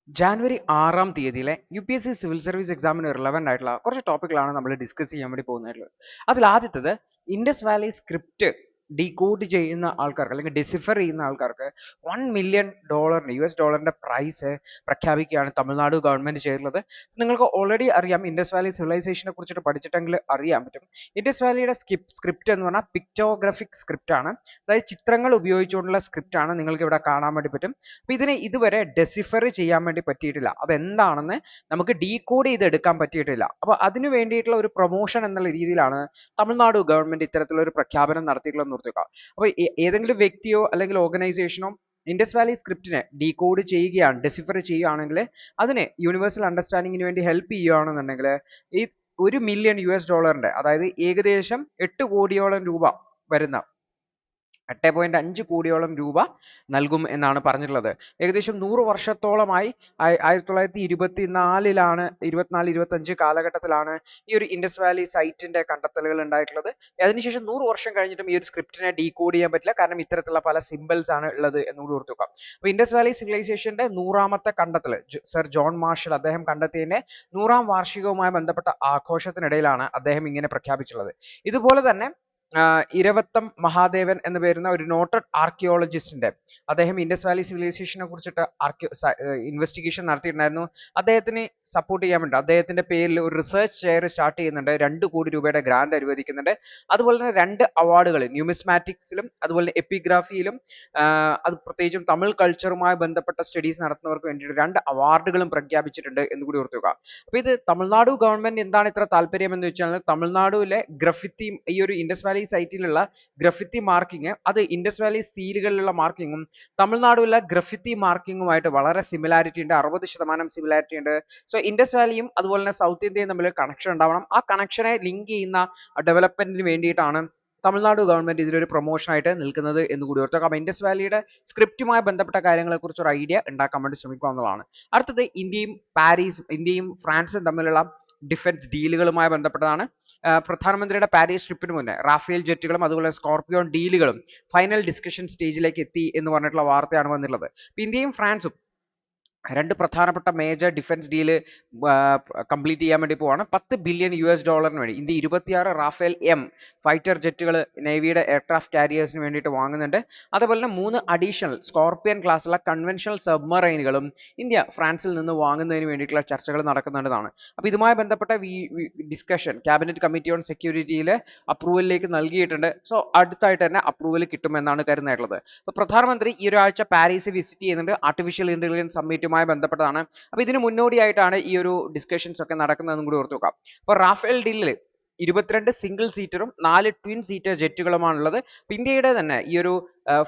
January 6-ാം തീയതിയിലെ UPSC civil service എക്സാമിന് relevant ആയിട്ടുള്ള കുറച്ച് ടോപ്പിക്കുകളാണ് നമ്മൾ ഡിസ്കസ് ചെയ്യാൻ വേണ്ടി പോകുന്നത്. അതിൽ ആദ്യത്തേത് ഇൻഡസ് വാലി സ്ക്രിപ്റ്റ് ഡീകോഡ് ചെയ്യുന്ന ആൾക്കാർക്ക് അല്ലെങ്കിൽ ഡെസിഫർ ചെയ്യുന്ന ആൾക്കാർക്ക് $1 million US ഡോളറിന്റെ പ്രൈസ് പ്രഖ്യാപിക്കുകയാണ് തമിഴ്നാട് ഗവൺമെന്റ് ചെയ്തിട്ടുള്ളത്. നിങ്ങൾക്ക് ഓൾറെഡി അറിയാം, ഇൻഡസ് വാലി സിവിലൈസേഷനെ കുറിച്ചിട്ട് പഠിച്ചിട്ടെങ്കിൽ അറിയാൻ പറ്റും. ഇൻഡസ് വാലിയുടെ സ്ക്രിപ്റ്റ് എന്ന് പറഞ്ഞാൽ പിക്ടോഗ്രാഫിക് സ്ക്രിപ്റ്റ് ആണ്, അതായത് ചിത്രങ്ങൾ ഉപയോഗിച്ചുകൊണ്ടുള്ള സ്ക്രിപ്റ്റ് ആണ്. നിങ്ങൾക്ക് ഇവിടെ കാണാൻ വേണ്ടി പറ്റും. അപ്പൊ ഇതിനെ ഇതുവരെ ഡെസിഫർ ചെയ്യാൻ വേണ്ടി പറ്റിയിട്ടില്ല. അതെന്താണെന്ന് നമുക്ക് ഡീകോഡ് ചെയ്തെടുക്കാൻ പറ്റിയിട്ടില്ല. അപ്പൊ അതിനു വേണ്ടിയിട്ടുള്ള ഒരു പ്രൊമോഷൻ എന്നുള്ള രീതിയിലാണ് തമിഴ്നാട് ഗവൺമെന്റ് ഇത്തരത്തിലുള്ള ഒരു പ്രഖ്യാപനം നടത്തിയിട്ടുള്ളത് നിർത്തുക. അപ്പൊ ഏതെങ്കിലും വ്യക്തിയോ അല്ലെങ്കിൽ ഓർഗനൈസേഷനോ ഇൻഡസ് വാലി സ്ക്രിപ്റ്റിനെ ഡീകോഡ് ചെയ്യുകയാണ്, ഡെസിഫർ ചെയ്യുകയാണെങ്കിൽ അതിന് യൂണിവേഴ്സൽ അണ്ടർസ്റ്റാൻഡിങ്ങിന് വേണ്ടി ഹെൽപ്പ് ചെയ്യുകയാണെന്നുണ്ടെങ്കിൽ ഈ $1 million, അതായത് ഏകദേശം 8 കോടിയോളം രൂപ വരുന്ന 8.5 കോടിയോളം രൂപ നൽകും എന്നാണ് പറഞ്ഞിട്ടുള്ളത്. ഏകദേശം 100 വർഷത്തോളമായി 1924-ലാണ് 24-25 കാലഘട്ടത്തിലാണ് ഈ ഒരു ഇൻഡസ് വാലി സൈറ്റിന്റെ കണ്ടെത്തലുകൾ ഉണ്ടായിട്ടുള്ളത്. അതിനുശേഷം 100 വർഷം കഴിഞ്ഞിട്ടും ഈ ഒരു സ്ക്രിപ്റ്റിനെ ഡീകോഡ് ചെയ്യാൻ പറ്റില്ല, കാരണം ഇത്തരത്തിലുള്ള പല സിമ്പിൾസ് ആണ് ഉള്ളത് എന്നുകൂടി ഓർത്ത് വെക്കാം. അപ്പോൾ ഇൻഡസ് വാലി സിവിലൈസേഷന്റെ 100-ാമത്തെ കണ്ടെത്തൽ സർ ജോൺ മാർഷൽ അദ്ദേഹം കണ്ടെത്തിയതിന്റെ 100-ാം വാർഷികവുമായി ബന്ധപ്പെട്ട ആഘോഷത്തിനിടയിലാണ് അദ്ദേഹം ഇങ്ങനെ പ്രഖ്യാപിച്ചിട്ടുള്ളത്. ഇതുപോലെ തന്നെ ഇരവത്തം മഹാദേവൻ എന്ന് പേരുന്ന ഒരു നോട്ടഡ് ആർക്കിയോളജിസ്റ്റിന്റെ, അദ്ദേഹം ഇൻഡസ് വാലി സിവിലൈസേഷനെ കുറിച്ചിട്ട് ഇൻവെസ്റ്റിഗേഷൻ നടത്തിയിട്ടുണ്ടായിരുന്നു. അദ്ദേഹത്തിന് സപ്പോർട്ട് ചെയ്യാൻ വേണ്ടി അദ്ദേഹത്തിന്റെ പേരിൽ ഒരു റിസർച്ച് ചെയർ സ്റ്റാർട്ട് ചെയ്യുന്നുണ്ട്. 2 കോടി രൂപയുടെ ഗ്രാന്റ് അനുവദിക്കുന്നുണ്ട്. അതുപോലെ തന്നെ 2 അവാർഡുകൾ ന്യൂമിസ്മാറ്റിക്സിലും അതുപോലെ എപ്പിഗ്രാഫിയിലും അത് പ്രത്യേകിച്ചും തമിഴ് കൾച്ചറുമായി ബന്ധപ്പെട്ട സ്റ്റഡീസ് നടത്തുന്നവർക്ക് വേണ്ടിയിട്ട് 2 അവാർഡുകളും പ്രഖ്യാപിച്ചിട്ടുണ്ട് എന്ന് കൂടി ഓർത്തുക. അപ്പൊ ഇത് തമിഴ്നാട് ഗവൺമെന്റ് എന്താണ് ഇത്ര താല്പര്യം എന്ന് വെച്ചാൽ, തമിഴ്നാടുവിലെ ഗ്രഫിറ്റി, ഈ ഒരു ഇൻഡസ് വാലി സൈറ്റിലുള്ള ഗ്രഫിറ്റി മാർക്കിങ്, അത് ഇൻഡസ് വാലി സീലുകളിലുള്ള മാർക്കിങ്ങും തമിഴ്നാടുവിലെ ഗ്രഫിറ്റി മാർക്കിങ്ങുമായിട്ട് വളരെ സിമിലാരിറ്റി ഉണ്ട്, 60% സിമിലാരിറ്റി ഉണ്ട്. സോ ഇൻഡസ് വാലിയും അതുപോലെ തന്നെ സൗത്ത് ഇന്ത്യയും തമ്മിൽ കണക്ഷൻ ഉണ്ടാവണം. ആ കണക്ഷനെ ലിങ്ക് ചെയ്യുന്ന ഡെവലപ്മെന്റിന് വേണ്ടിയിട്ടാണ് തമിഴ്നാട് ഗവൺമെന്റ് ഇതിലൊരു പ്രൊമോഷൻ ആയിട്ട് നിൽക്കുന്നത് എന്ന് കൂടി ഓർക്കുക. അപ്പോൾ ഇൻഡസ് വാലിയുടെ സ്ക്രിപ്റ്റുമായി ബന്ധപ്പെട്ട കാര്യങ്ങളെ കുറിച്ച് ഒരു ഐഡിയ ഉണ്ടാക്കാൻ വേണ്ടി ശ്രമിക്കാവുന്നതാണ്. അടുത്തത് ഇന്ത്യയും ഫ്രാൻസും തമ്മിലുള്ള ഡിഫൻസ് ഡീലുകളുമായി ബന്ധപ്പെട്ടതാണ്. പ്രധാനമന്ത്രിയുടെ പാരീസ് ട്രിപ്പിന് മുന്നേ റാഫേൽ ജെറ്റുകളും അതുപോലെ സ്കോർപിയോൺ ഡീലുകളും ഫൈനൽ ഡിസ്കഷൻ സ്റ്റേജിലേക്ക് എത്തി എന്ന് പറഞ്ഞിട്ടുള്ള വാർത്തയാണ് വന്നിട്ടുള്ളത്. ഇന്ത്യയും ഫ്രാൻസും 2 പ്രധാനപ്പെട്ട മേജർ ഡിഫൻസ് ഡീല് കംപ്ലീറ്റ് ചെയ്യാൻ വേണ്ടി പോവാണ്. $10 ബില്യൺ വേണ്ടി ഇന്ത്യ 26 റാഫേൽ ഫൈറ്റർ ജെറ്റുകൾ നേവിയുടെ എയർക്രാഫ്റ്റ് കാരിയേഴ്സിന് വേണ്ടിയിട്ട് വാങ്ങുന്നുണ്ട്. അതുപോലെ തന്നെ 3 അഡീഷണൽ സ്കോർപിയൻ ക്ലാസ്സുള്ള കൺവെൻഷണൽ സബ്മറൈനുകളും ഇന്ത്യ ഫ്രാൻസിൽ നിന്ന് വാങ്ങുന്നതിന് വേണ്ടിയിട്ടുള്ള ചർച്ചകൾ നടക്കുന്നുണ്ടെന്നാണ്. അപ്പോൾ ഇതുമായി ബന്ധപ്പെട്ട ഡിസ്കഷൻ ക്യാബിനറ്റ് കമ്മിറ്റി ഓൺ സെക്യൂരിറ്റിയിൽ അപ്രൂവലിലേക്ക് നൽകിയിട്ടുണ്ട്. സോ അടുത്തായിട്ട് തന്നെ അപ്രൂവൽ കിട്ടുമെന്നാണ് കരുതുന്നത്. അപ്പോൾ പ്രധാനമന്ത്രി ഈ ഒരാഴ്ച പാരീസ് വിസിറ്റ് ചെയ്യുന്നുണ്ട്. ആർട്ടിഫിഷ്യൽ ഇന്റലിജൻസ് സമ്മിറ്റുമായി ബന്ധപ്പെട്ടതാണ്. അപ്പോൾ ഇതിന് മുന്നോടിയായിട്ടാണ് ഈ ഒരു ഡിസ്കഷൻസ് ഒക്കെ നടക്കുന്നതെന്നും കൂടി ഓർത്തു വെക്കാം. അപ്പോൾ റാഫേൽ ഡീലിൽ 22 സിംഗിൾ സീറ്ററും 4 ട്വിൻ സീറ്റർ ജെറ്റുകളുമാണുള്ളത്. ഇന്ത്യയുടെ തന്നെ ഈ ഒരു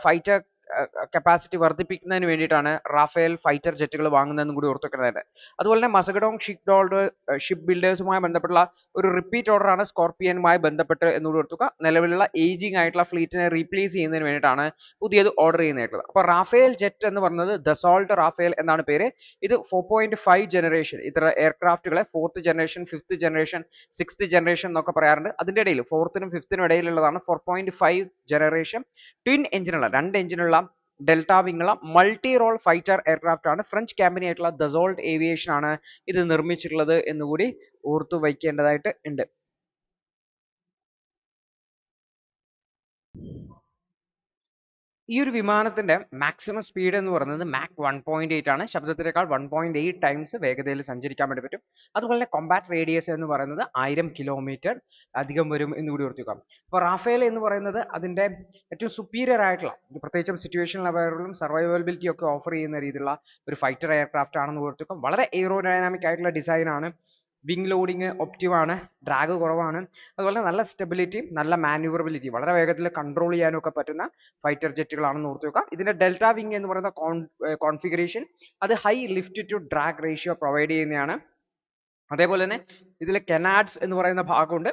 ഫൈറ്റർ കപ്പാസിറ്റി വർദ്ധിപ്പിക്കുന്നതിന് വേണ്ടിയിട്ടാണ് റാഫേൽ ഫൈറ്റർ ജെറ്റുകൾ വാങ്ങുന്നതെന്നും കൂടി ഓർത്തു വെക്കേണ്ടത്. അതുപോലെ തന്നെ മസഗഡോങ് ഷിപ്പ് ബിൽഡേഴ്സുമായി ബന്ധപ്പെട്ടുള്ള ഒരു റിപ്പീറ്റ് ഓർഡറാണ് സ്കോർപിയനുമായി ബന്ധപ്പെട്ട് എന്നുകൂടി ഓർത്തുക. നിലവിലുള്ള ഏജിങ് ആയിട്ടുള്ള ഫ്ലീറ്റിനെ റീപ്ലേസ് ചെയ്യുന്നതിന് വേണ്ടിയിട്ടാണ് പുതിയത് ഓർഡർ ചെയ്യുന്നത്. അപ്പോൾ റാഫേൽ ജെറ്റ് എന്ന് പറയുന്നത് ദസോൾട്ട് റാഫേൽ എന്നാണ് പേര്. ഇത് 4.5 ജനറേഷൻ ഇത്ര എയർക്രാഫ്റ്റുകളെ 4th generation, 5th generation, 6th generation എന്നൊക്കെ പറയാറുണ്ട്. അതിന്റെ ഇടയിൽ 4th-നും 5th-നും ഇടയിലുള്ളതാണ് 4.5 ജനറേഷൻ ട്വിൻ എഞ്ചിനുള്ള 2 എഞ്ചിനുള്ള ഡെൽറ്റ വിങ്ങുള്ള മൾട്ടി റോൾ ഫൈറ്റർ എയർക്രാഫ്റ്റ് ആണ്. ഫ്രഞ്ച് കമ്പനി ആയിട്ടുള്ള ദസോൾട്ട് ഏവിയേഷൻ ആണ് ഇത് നിർമ്മിച്ചിട്ടുള്ളത് എന്നുകൂടി ഓർത്തു വയ്ക്കേണ്ടതായിട്ട് ഉണ്ട്. ഈ ഒരു വിമാനത്തിന്റെ മാക്സിമം സ്പീഡ് എന്ന് പറയുന്നത് മാക് 1.8 ആണ്. ശബ്ദത്തിനേക്കാൾ 1.8 ടൈംസ് വേഗതയിൽ സഞ്ചരിക്കാൻ വേണ്ടി പറ്റും. അതുപോലെ കോമ്പാറ്റ് റേഡിയസ് എന്ന് പറയുന്നത് 1000 കിലോമീറ്റർ അധികം വരും എന്ന് കൂടി ഓർത്തുക. അപ്പോൾ റാഫേൽ എന്ന് പറയുന്നത് അതിന്റെ ഏറ്റവും സുപ്പീരിയർ ആയിട്ടുള്ള, പ്രത്യേകിച്ചും സിറ്റുവേഷണൽ അവയറുകളും സർവൈവബിലിറ്റി ഒക്കെ ഓഫർ ചെയ്യുന്ന രീതിയിലുള്ള ഒരു ഫൈറ്റർ എയർക്രാഫ്റ്റ് ആണെന്ന് ഓർത്തുക. വളരെ എയ്റോഡൈനാമിക് ആയിട്ടുള്ള ഡിസൈൻ ആണ്. വിങ് ലോഡിങ് ഒപ്റ്റീവ് ആണ്, ഡ്രാഗ് കുറവാണ്. അതുപോലെ നല്ല സ്റ്റെബിലിറ്റി, നല്ല മാനുവറബിലിറ്റി, വളരെ വേഗത്തിൽ കൺട്രോൾ ചെയ്യാനും ഒക്കെ പറ്റുന്ന ഫൈറ്റർ ജെറ്റുകളാണെന്ന് ഓർത്ത് വെക്കുക. ഇതിന്റെ ഡെൽറ്റ വിങ് എന്ന് പറയുന്ന കോൺഫിഗറേഷൻ അത് high lift to drag ratio provide ചെയ്യുന്നതാണ്. അതേപോലെ തന്നെ ഇതിൽ കെനാഡ്സ് എന്ന് പറയുന്ന ഭാഗമുണ്ട്.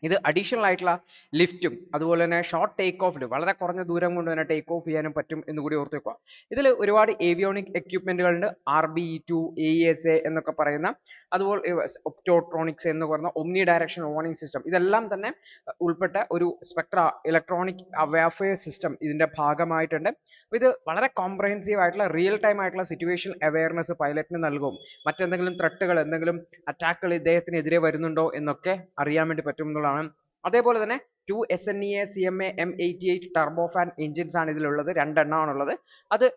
ഇത് അഡീഷണൽ ആയിട്ടുള്ള ലിഫ്റ്റും അതുപോലെ തന്നെ ഷോർട്ട് ടേക്ക് ഓഫിൽ വളരെ കുറഞ്ഞ ദൂരം കൊണ്ട് തന്നെ ടേക്ക് ഓഫ് ചെയ്യാനും പറ്റും എന്ന് കൂടി ഓർത്ത് വെക്കുക. ഇതിൽ ഒരുപാട് ഏവിയോണിക് എക്യുപ്മെന്റുകൾ ഉണ്ട്. RB2 AESA എന്നൊക്കെ പറയുന്ന, അതുപോലെ ഒപ്റ്റോട്രോണിക്സ് എന്ന് പറയുന്ന ഒമ്നി ഡയറക്ഷൻ വാർണിംഗ് സിസ്റ്റം, ഇതെല്ലാം തന്നെ ഉൾപ്പെട്ട ഒരു സ്പെക്ട്ര ഇലക്ട്രോണിക് വാർഫെയർ സിസ്റ്റം ഇതിന്റെ ഭാഗമായിട്ടുണ്ട്. ഇത് വളരെ കോംപ്രഹെൻസീവ് ആയിട്ടുള്ള റിയൽ ടൈം ആയിട്ടുള്ള സിറ്റുവേഷൻ അവയർനെസ് പൈലറ്റിന് നൽകും. മറ്റെന്തെങ്കിലും ത്രെട്ടുകൾ, എന്തെങ്കിലും അറ്റാക്കുകൾ ഇദ്ദേഹത്തിനെതിരെ വരുന്നുണ്ടോ എന്നൊക്കെ അറിയാൻ വേണ്ടി പറ്റും എന്നുള്ളതാണ്. അതേപോലെ തന്നെ 2 SNEA CMA M88 turbofan engines ആണ് ഇതിലുള്ളത്. 2 എണ്ണമാണുള്ളത്. അത്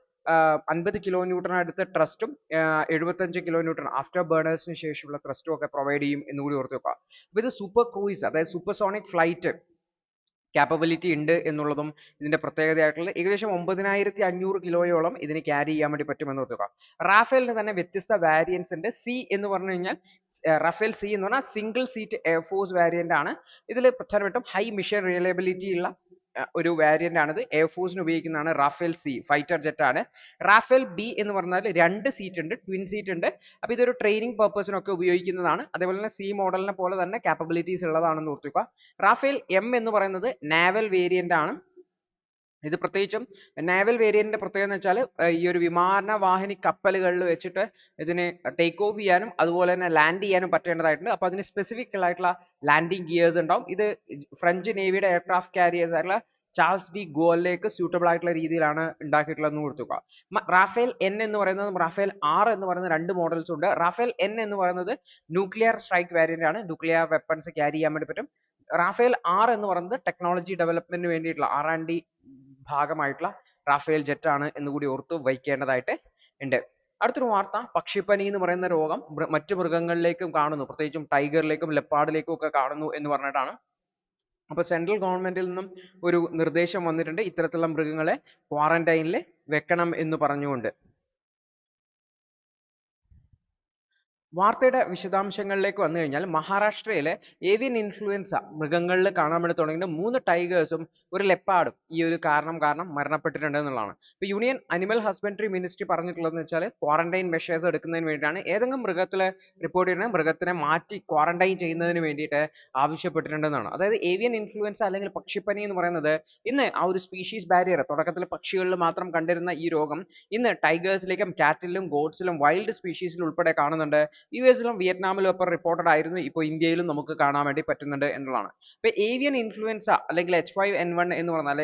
50 kN അടുത്ത് ട്രസ്റ്റും 75 kN ആഫ്റ്റർ ബേണേഴ്സിന് ശേഷമുള്ള ട്രസ്റ്റും ഒക്കെ പ്രൊവൈഡ് ചെയ്യും എന്നുകൂടി ഓർത്ത് വെക്കുക. അപ്പോൾ ഇത് സൂപ്പർ ക്രൂയിസ്, അതായത് സൂപ്പർസോണിക് ഫ്ലൈറ്റ് capability ഉണ്ട് എന്നുള്ളതും ഇതിന്റെ പ്രത്യേകതയായിട്ടുള്ളത്. ഏകദേശം 9500 കിലോയോളം ഇതിന് ക്യാരി ചെയ്യാൻ വേണ്ടി പറ്റുമെന്ന് ഓർക്കുക. റാഫേലിന് തന്നെ വ്യത്യസ്ത വാരിയൻസ് ഉണ്ട്. സി എന്ന് പറഞ്ഞു കഴിഞ്ഞാൽ റാഫേൽ സി എന്ന് പറഞ്ഞാൽ സിംഗിൾ സീറ്റ് എയർഫോഴ്സ് വാരിയന്റ് ആണ്. ഇതിൽ പ്രധാനമായിട്ടും ഹൈ മിഷൻ റിലയബിലിറ്റി ഉള്ള ഒരു വാരിയന്റ് ആണിത്. എയർഫോഴ്സിന് ഉപയോഗിക്കുന്നതാണ്. റാഫേൽ സി ഫൈറ്റർ ജെറ്റ് ആണ്. റാഫേൽ ബി എന്ന് പറഞ്ഞാൽ 2 സീറ്റ് ഉണ്ട്, ട്വിൻ സീറ്റ് ഉണ്ട്. അപ്പോൾ ഇതൊരു ട്രെയിനിങ് പർപ്പസിനൊക്കെ ഉപയോഗിക്കുന്നതാണ്. അതേപോലെ തന്നെ സി മോഡലിനെ പോലെ തന്നെ കാപ്പബിലിറ്റീസ് ഉള്ളതാണെന്ന് ഓർത്തുക. റാഫേൽ എം എന്ന് പറയുന്നത് നാവൽ വേരിയന്റ് ആണ്. ഇത് പ്രത്യേകിച്ചും നാവൽ വേരിയന്റിന്റെ പ്രത്യേകത എന്ന് വെച്ചാൽ ഈ ഒരു വിമാനവാഹിനി കപ്പലുകളിൽ വെച്ചിട്ട് ഇതിന് ടേക്ക് ഓഫ് ചെയ്യാനും അതുപോലെ തന്നെ ലാൻഡ് ചെയ്യാനും പറ്റേണ്ടതായിട്ടുണ്ട്. അപ്പോൾ അതിന് സ്പെസിഫിക് ആയിട്ടുള്ള ലാൻഡിംഗ് ഗിയേഴ്സ് ഉണ്ടാവും. ഇത് ഫ്രഞ്ച് നേവിയുടെ എയർക്രാഫ്റ്റ് കാരിയേഴ്സ് ആയിട്ടുള്ള ചാൾസ് ഡി ഗോളിലേക്ക് സ്യൂട്ടബിൾ ആയിട്ടുള്ള രീതിയിലാണ് ഉണ്ടാക്കിയിട്ടുള്ളതെന്ന് കൊടുത്തുക. റാഫേൽ എൻ എന്ന് പറയുന്നത് റാഫേൽ ആർ എന്ന് പറയുന്ന 2 മോഡൽസ് ഉണ്ട്. റാഫേൽ എൻ എന്ന് പറയുന്നത് ന്യൂക്ലിയർ സ്ട്രൈക്ക് വാരിയന്റ് ആണ്. ന്യൂക്ലിയർ വെപ്പൺസ് ക്യാരി ചെയ്യാൻ വേണ്ടി പറ്റും. റാഫേൽ ആർ എന്ന് പറയുന്നത് ടെക്നോളജി ഡെവലപ്മെന്റിന് വേണ്ടിയിട്ടുള്ള R&D ഭാഗമായിട്ടുള്ള റാഫേൽ ജെറ്റ് ആണ് എന്നുകൂടി ഓർത്ത് വയ്ക്കേണ്ടതായിട്ട് ഉണ്ട്. അടുത്തൊരു വാർത്ത, പക്ഷിപ്പനി എന്ന് പറയുന്ന രോഗം മറ്റു മൃഗങ്ങളിലേക്കും കാണുന്നു, പ്രത്യേകിച്ചും ടൈഗറിലേക്കും ലെപ്പാർഡിലേക്കും ഒക്കെ കാണുന്നു എന്ന് പറഞ്ഞിട്ടാണ്. അപ്പോൾ സെൻട്രൽ ഗവൺമെന്റിൽ നിന്നും ഒരു നിർദ്ദേശം വന്നിട്ടുണ്ട്, ഇത്തരത്തിലുള്ള മൃഗങ്ങളെ ക്വാറന്റൈനിൽ വെക്കണം എന്ന് പറഞ്ഞുകൊണ്ട്. വാർത്തയുടെ വിശദാംശങ്ങളിലേക്ക് വന്നു കഴിഞ്ഞാൽ മഹാരാഷ്ട്രയിലെ ഏവിയൻ ഇൻഫ്ലുവൻസ മൃഗങ്ങളിൽ കാണാൻ വേണ്ടി തുടങ്ങിയിട്ട് 3 ടൈഗേഴ്സും ഒരു ലെപ്പാർഡും ഈ ഒരു കാരണം മരണപ്പെട്ടിട്ടുണ്ട് എന്നുള്ളതാണ്. ഇപ്പോൾ യൂണിയൻ അനിമൽ ഹസ്ബൻഡറി മിനിസ്ട്രി പറഞ്ഞിട്ടുള്ളതെന്ന് വെച്ചാൽ ക്വാറന്റൈൻ മെഷേഴ്സ് എടുക്കുന്നതിന് വേണ്ടിയിട്ടാണ്. ഏതെങ്കിലും മൃഗത്തിലെ റിപ്പോർട്ട് ചെയ്യുന്ന മൃഗത്തിനെ മാറ്റി ക്വാറന്റൈൻ ചെയ്യുന്നതിന് വേണ്ടിയിട്ട് ആവശ്യപ്പെട്ടിട്ടുണ്ടെന്നാണ്. അതായത് ഏവിയൻ ഇൻഫ്ലുവൻസ അല്ലെങ്കിൽ പക്ഷിപ്പനി എന്ന് പറയുന്നത് ഇന്ന് ആ ഒരു സ്പീഷീസ് ബാരിയർ, തുടക്കത്തിൽ പക്ഷികളിൽ മാത്രം കണ്ടിരുന്ന ഈ രോഗം ഇന്ന് ടൈഗേഴ്സിലേക്കും കാറ്റിലും ഗോഡ്സിലും വൈൽഡ് സ്പീഷീസിൽ ഉൾപ്പെടെ കാണുന്നുണ്ട്. US-ലും വിയറ്റ്നാമിലും ഒക്കെ റിപ്പോർട്ടഡ് ആയിരുന്നു. ഇപ്പോൾ ഇന്ത്യയിലും നമുക്ക് കാണാൻ വേണ്ടി പറ്റുന്നുണ്ട് എന്നുള്ളതാണ്. ഇപ്പോൾ ഏവിയൻ ഇൻഫ്ലുവൻസ അല്ലെങ്കിൽ H5N1 എന്ന് പറഞ്ഞാൽ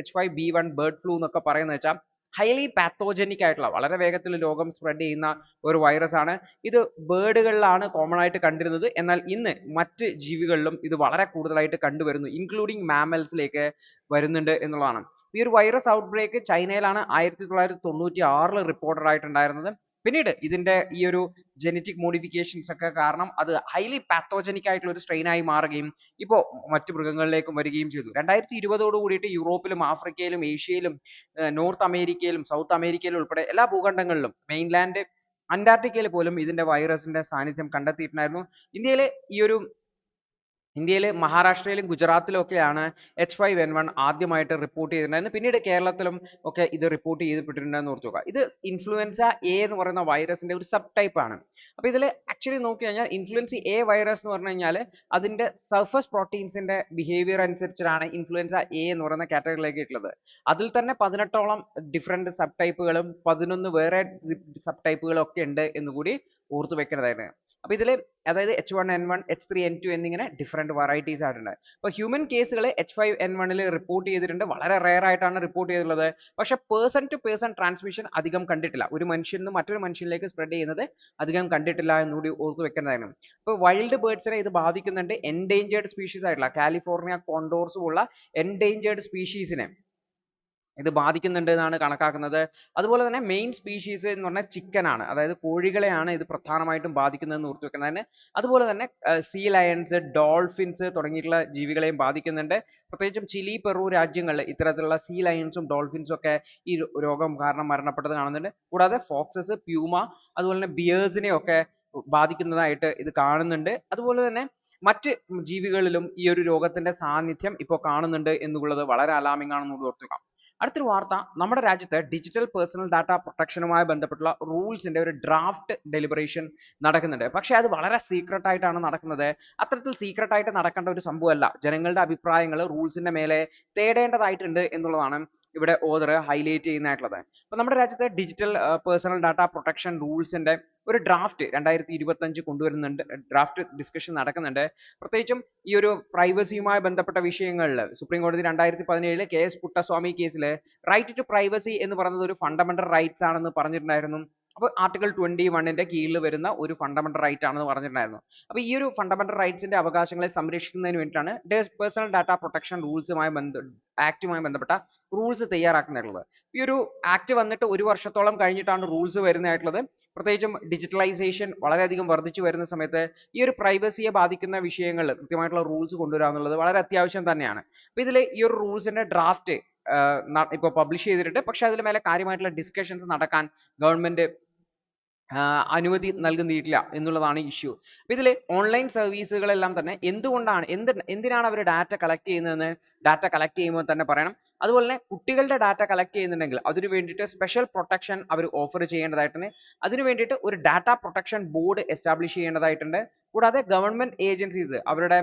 H5B1 ബേർഡ് ഫ്ലൂ എന്നൊക്കെ പറയുന്നത് വെച്ചാൽ ഹൈലി പാത്തോജനിക് ആയിട്ടുള്ള വളരെ വേഗത്തിൽ രോഗം സ്പ്രെഡ് ചെയ്യുന്ന ഒരു വൈറസ് ആണ്. ഇത് ബേർഡുകളിലാണ് കോമൺ ആയിട്ട് കണ്ടിരുന്നത്. എന്നാൽ ഇന്ന് മറ്റ് ജീവികളിലും ഇത് വളരെ കൂടുതലായിട്ട് കണ്ടുവരുന്നു, ഇൻക്ലൂഡിങ് മാമൽസിലേക്ക് വരുന്നുണ്ട് എന്നുള്ളതാണ്. ഈ ഒരു വൈറസ് ഔട്ട് ബ്രേക്ക് ചൈനയിലാണ് 1996 റിപ്പോർട്ടഡ് ആയിട്ടുണ്ടായിരുന്നത്. പിന്നീട് ഇതിന്റെ ഈ ഒരു ജനറ്റിക് മോഡിഫിക്കേഷൻസ് ഒക്കെ കാരണം അത് ഹൈലി പാത്തോജനിക് ആയിട്ടുള്ള ഒരു സ്ട്രെയിൻ ആയി മാറുകയും ഇപ്പോൾ മറ്റു മൃഗങ്ങളിലേക്കും വരികയും ചെയ്തു. 2020 കൂടിയിട്ട് യൂറോപ്പിലും ആഫ്രിക്കയിലും ഏഷ്യയിലും നോർത്ത് അമേരിക്കയിലും സൗത്ത് അമേരിക്കയിലും ഉൾപ്പെടെ എല്ലാ ഭൂഖണ്ഡങ്ങളിലും മെയിൻലാൻഡ് അന്റാർട്ടിക്കയിൽ പോലും ഇതിന്റെ വൈറസിന്റെ സാന്നിധ്യം കണ്ടെത്തിയിട്ടുണ്ടായിരുന്നു. ഇന്ത്യയിൽ മഹാരാഷ്ട്രയിലും ഗുജറാത്തിലും ഒക്കെയാണ് H5N1 ആദ്യമായിട്ട് റിപ്പോർട്ട് ചെയ്തിട്ടുണ്ടായിരുന്നത്. പിന്നീട് കേരളത്തിലും ഒക്കെ ഇത് റിപ്പോർട്ട് ചെയ്യപ്പെട്ടിട്ടുണ്ടെന്ന് ഓർത്തുക. ഇത് ഇൻഫ്ലുവൻസ എ എന്ന് പറയുന്ന വൈറസിന്റെ ഒരു സബ് ടൈപ്പ് ആണ്. അപ്പോൾ ഇതിൽ ആക്ച്വലി നോക്കി കഴിഞ്ഞാൽ ഇൻഫ്ലുവൻസ എ വൈറസ് എന്ന് പറഞ്ഞു കഴിഞ്ഞാൽ അതിന്റെ സർഫസ് പ്രോട്ടീൻസിന്റെ ബിഹേവിയർ അനുസരിച്ചാണ് ഇൻഫ്ലുവൻസ എ എന്ന് പറയുന്ന കാറ്റഗറിയിലേക്ക് ഉള്ളത്. അതിൽ തന്നെ 18ഓളം ഡിഫറെന്റ് സബ് ടൈപ്പുകളും 11 വേറെ സബ് ടൈപ്പുകളും ഒക്കെ ഉണ്ട് എന്നുകൂടി ഓർത്തു വെക്കേണ്ടതായിരുന്നു. അപ്പോൾ ഇതിൽ അതായത് H1N1 H3N2 എന്നിങ്ങനെ ഡിഫറെന്റ് വെറൈറ്റീസ് ആയിട്ടുണ്ട്. അപ്പോൾ ഹ്യൂമൻ കേസുകൾ H5N1 റിപ്പോർട്ട് ചെയ്തിട്ടുണ്ട്. വളരെ റെയർ ആയിട്ടാണ് റിപ്പോർട്ട് ചെയ്തിട്ടുള്ളത്. പക്ഷെ പേഴ്സൺ ടു പേഴ്സൺ ട്രാൻസ്മിഷൻ അധികം കണ്ടിട്ടില്ല. ഒരു മനുഷ്യനിൽ നിന്ന് മറ്റൊരു മനുഷ്യനിലേക്ക് സ്പ്രെഡ് ചെയ്യുന്നത് അധികം കണ്ടിട്ടില്ല എന്നുകൂടി ഓർത്ത് വെക്കേണ്ടതായിരുന്നു. അപ്പോൾ വൈൽഡ് ബേർഡ്സിനെ ഇത് ബാധിക്കുന്നുണ്ട്. എൻഡേഞ്ചേർഡ് സ്പീഷീസ് ആയിട്ടുള്ള കാലിഫോർണിയ കോണ്ടോർസ് പോലുള്ള എൻഡേഞ്ചേർഡ് സ്പീഷീസിനെ ഇത് ബാധിക്കുന്നുണ്ട് എന്നാണ് കണക്കാക്കുന്നത്. അതുപോലെ തന്നെ മെയിൻ സ്പീഷീസ് എന്ന് പറഞ്ഞാൽ ചിക്കൻ ആണ്, അതായത് കോഴികളെയാണ് ഇത് പ്രധാനമായിട്ടും ബാധിക്കുന്നതെന്ന് ഓർത്ത് വെക്കുന്നതിന്. അതുപോലെ തന്നെ സീ ലയൺസ്, ഡോൾഫിൻസ് തുടങ്ങിയിട്ടുള്ള ജീവികളെയും ബാധിക്കുന്നുണ്ട്. പ്രത്യേകിച്ചും ചിലി, പെറു രാജ്യങ്ങളിൽ ഇത്തരത്തിലുള്ള സീ ലയൺസും ഡോൾഫിൻസും ഒക്കെ ഈ രോഗം കാരണം മരണപ്പെട്ടത് കാണുന്നുണ്ട്. കൂടാതെ ഫോക്സസ്, പ്യൂമ, അതുപോലെ തന്നെ ബിയേഴ്സിനെ ഒക്കെ ബാധിക്കുന്നതായിട്ട് ഇത് കാണുന്നുണ്ട്. അതുപോലെ തന്നെ മറ്റ് ജീവികളിലും ഈ ഒരു രോഗത്തിന്റെ സാന്നിധ്യം ഇപ്പോൾ കാണുന്നുണ്ട് എന്നുള്ളത് വളരെ അലാമിംഗ് ആണെന്ന് ഓർത്തുക. അടുത്തൊരു വാർത്ത, നമ്മുടെ രാജ്യത്ത് ഡിജിറ്റൽ പേഴ്സണൽ ഡാറ്റ പ്രൊട്ടക്ഷനുമായി ബന്ധപ്പെട്ടുള്ള റൂൾസിന്റെ ഒരു ഡ്രാഫ്റ്റ് ഡെലിബറേഷൻ നടക്കുന്നുണ്ട്. പക്ഷേ അത് വളരെ സീക്രട്ട് ആയിട്ടാണ് നടക്കുന്നത്. അത്തരത്തിൽ സീക്രട്ട് ആയിട്ട് നടക്കേണ്ട ഒരു സംഭവമല്ല. ജനങ്ങളുടെ അഭിപ്രായങ്ങൾ റൂൾസിന്റെ മേലെ തേടേണ്ടതായിട്ടുണ്ട് എന്നുള്ളതാണ് ഇവിടെ ഓതർ ഹൈലൈറ്റ് ചെയ്യുന്നതായിട്ടുള്ളത്. അപ്പോൾ നമ്മുടെ രാജ്യത്തെ ഡിജിറ്റൽ പേഴ്സണൽ ഡാറ്റ പ്രൊട്ടക്ഷൻ റൂൾസിന്റെ ഒരു ഡ്രാഫ്റ്റ് 2025 കൊണ്ടുവരുന്നുണ്ട്. ഡ്രാഫ്റ്റ് ഡിസ്കഷൻ നടക്കുന്നുണ്ട്. പ്രത്യേകിച്ചും ഈ ഒരു പ്രൈവസിയുമായി ബന്ധപ്പെട്ട വിഷയങ്ങളിൽ സുപ്രീം കോടതി 2017 KS പുട്ടസ്വാമി കേസിൽ റൈറ്റ് ടു പ്രൈവസി എന്ന് പറയുന്നത് ഒരു ഫണ്ടമെന്റൽ റൈറ്റ്സ് ആണെന്ന് പറഞ്ഞിട്ടുണ്ടായിരുന്നു. അപ്പോൾ ആർട്ടിക്കിൾ 21ന്റെ കീഴിൽ വരുന്ന ഒരു ഫണ്ടമെന്റൽ റൈറ്റ് ആണെന്ന് പറഞ്ഞിട്ടുണ്ടായിരുന്നു. അപ്പോൾ ഈ ഒരു ഫണ്ടമെന്റൽ റൈറ്റ്സിന്റെ അവകാശങ്ങളെ സംരക്ഷിക്കുന്നതിന് വേണ്ടിയിട്ടാണ് പേഴ്സണൽ ഡാറ്റ പ്രൊട്ടക്ഷൻ ആക്ടുമായി ബന്ധപ്പെട്ട റൂൾസ് തയ്യാറാക്കുന്നുള്ളത്. ഈ ഒരു ആക്ട് വന്നിട്ട് 1 വർഷത്തോളം കഴിഞ്ഞിട്ടാണ് റൂൾസ് വരുന്നതായിട്ടുള്ളത്. പ്രത്യേകിച്ചും ഡിജിറ്റലൈസേഷൻ വളരെയധികം വർദ്ധിച്ചു വരുന്ന സമയത്ത് ഈ ഒരു പ്രൈവസിയെ ബാധിക്കുന്ന വിഷയങ്ങളിൽ കൃത്യമായിട്ടുള്ള റൂൾസ് കൊണ്ടുവരിക എന്നുള്ളത് വളരെ അത്യാവശ്യം തന്നെയാണ്. അപ്പോൾ ഇതിൽ ഈ ഒരു റൂൾസിന്റെ ഡ്രാഫ്റ്റ് ഇപ്പോൾ പബ്ലിഷ് ചെയ്തിട്ടുണ്ട്. പക്ഷേ അതിൽ മേലെ കാര്യമായിട്ടുള്ള ഡിസ്കഷൻസ് നടക്കാൻ ഗവൺമെന്റ് അനുമതി നൽകുന്നില്ല എന്നുള്ളതാണ് ഇഷ്യൂ. അപ്പോൾ ഇതിൽ ഓൺലൈൻ സർവീസുകളെല്ലാം തന്നെ എന്തിനാണ് അവർ ഡാറ്റ കളക്ട് ചെയ്യുന്നതെന്ന് ഡാറ്റ കളക്ട് ചെയ്യുമ്പോൾ തന്നെ പറയണം. അതുപോലെ തന്നെ കുട്ടികളുടെ ഡാറ്റ കളക്ട് ചെയ്യുന്നുണ്ടെങ്കിൽ അതിന് വേണ്ടിയിട്ട് സ്പെഷ്യൽ പ്രൊട്ടക്ഷൻ അവർ ഓഫർ ചെയ്യേണ്ടതായിട്ടുണ്ട്. അതിന് വേണ്ടിയിട്ട് ഒരു ഡാറ്റ പ്രൊട്ടക്ഷൻ ബോർഡ് എസ്റ്റാബ്ലിഷ് ചെയ്യേണ്ടതായിട്ടുണ്ട്. കൂടാതെ ഗവൺമെന്റ് ഏജൻസീസ് അവരുടെ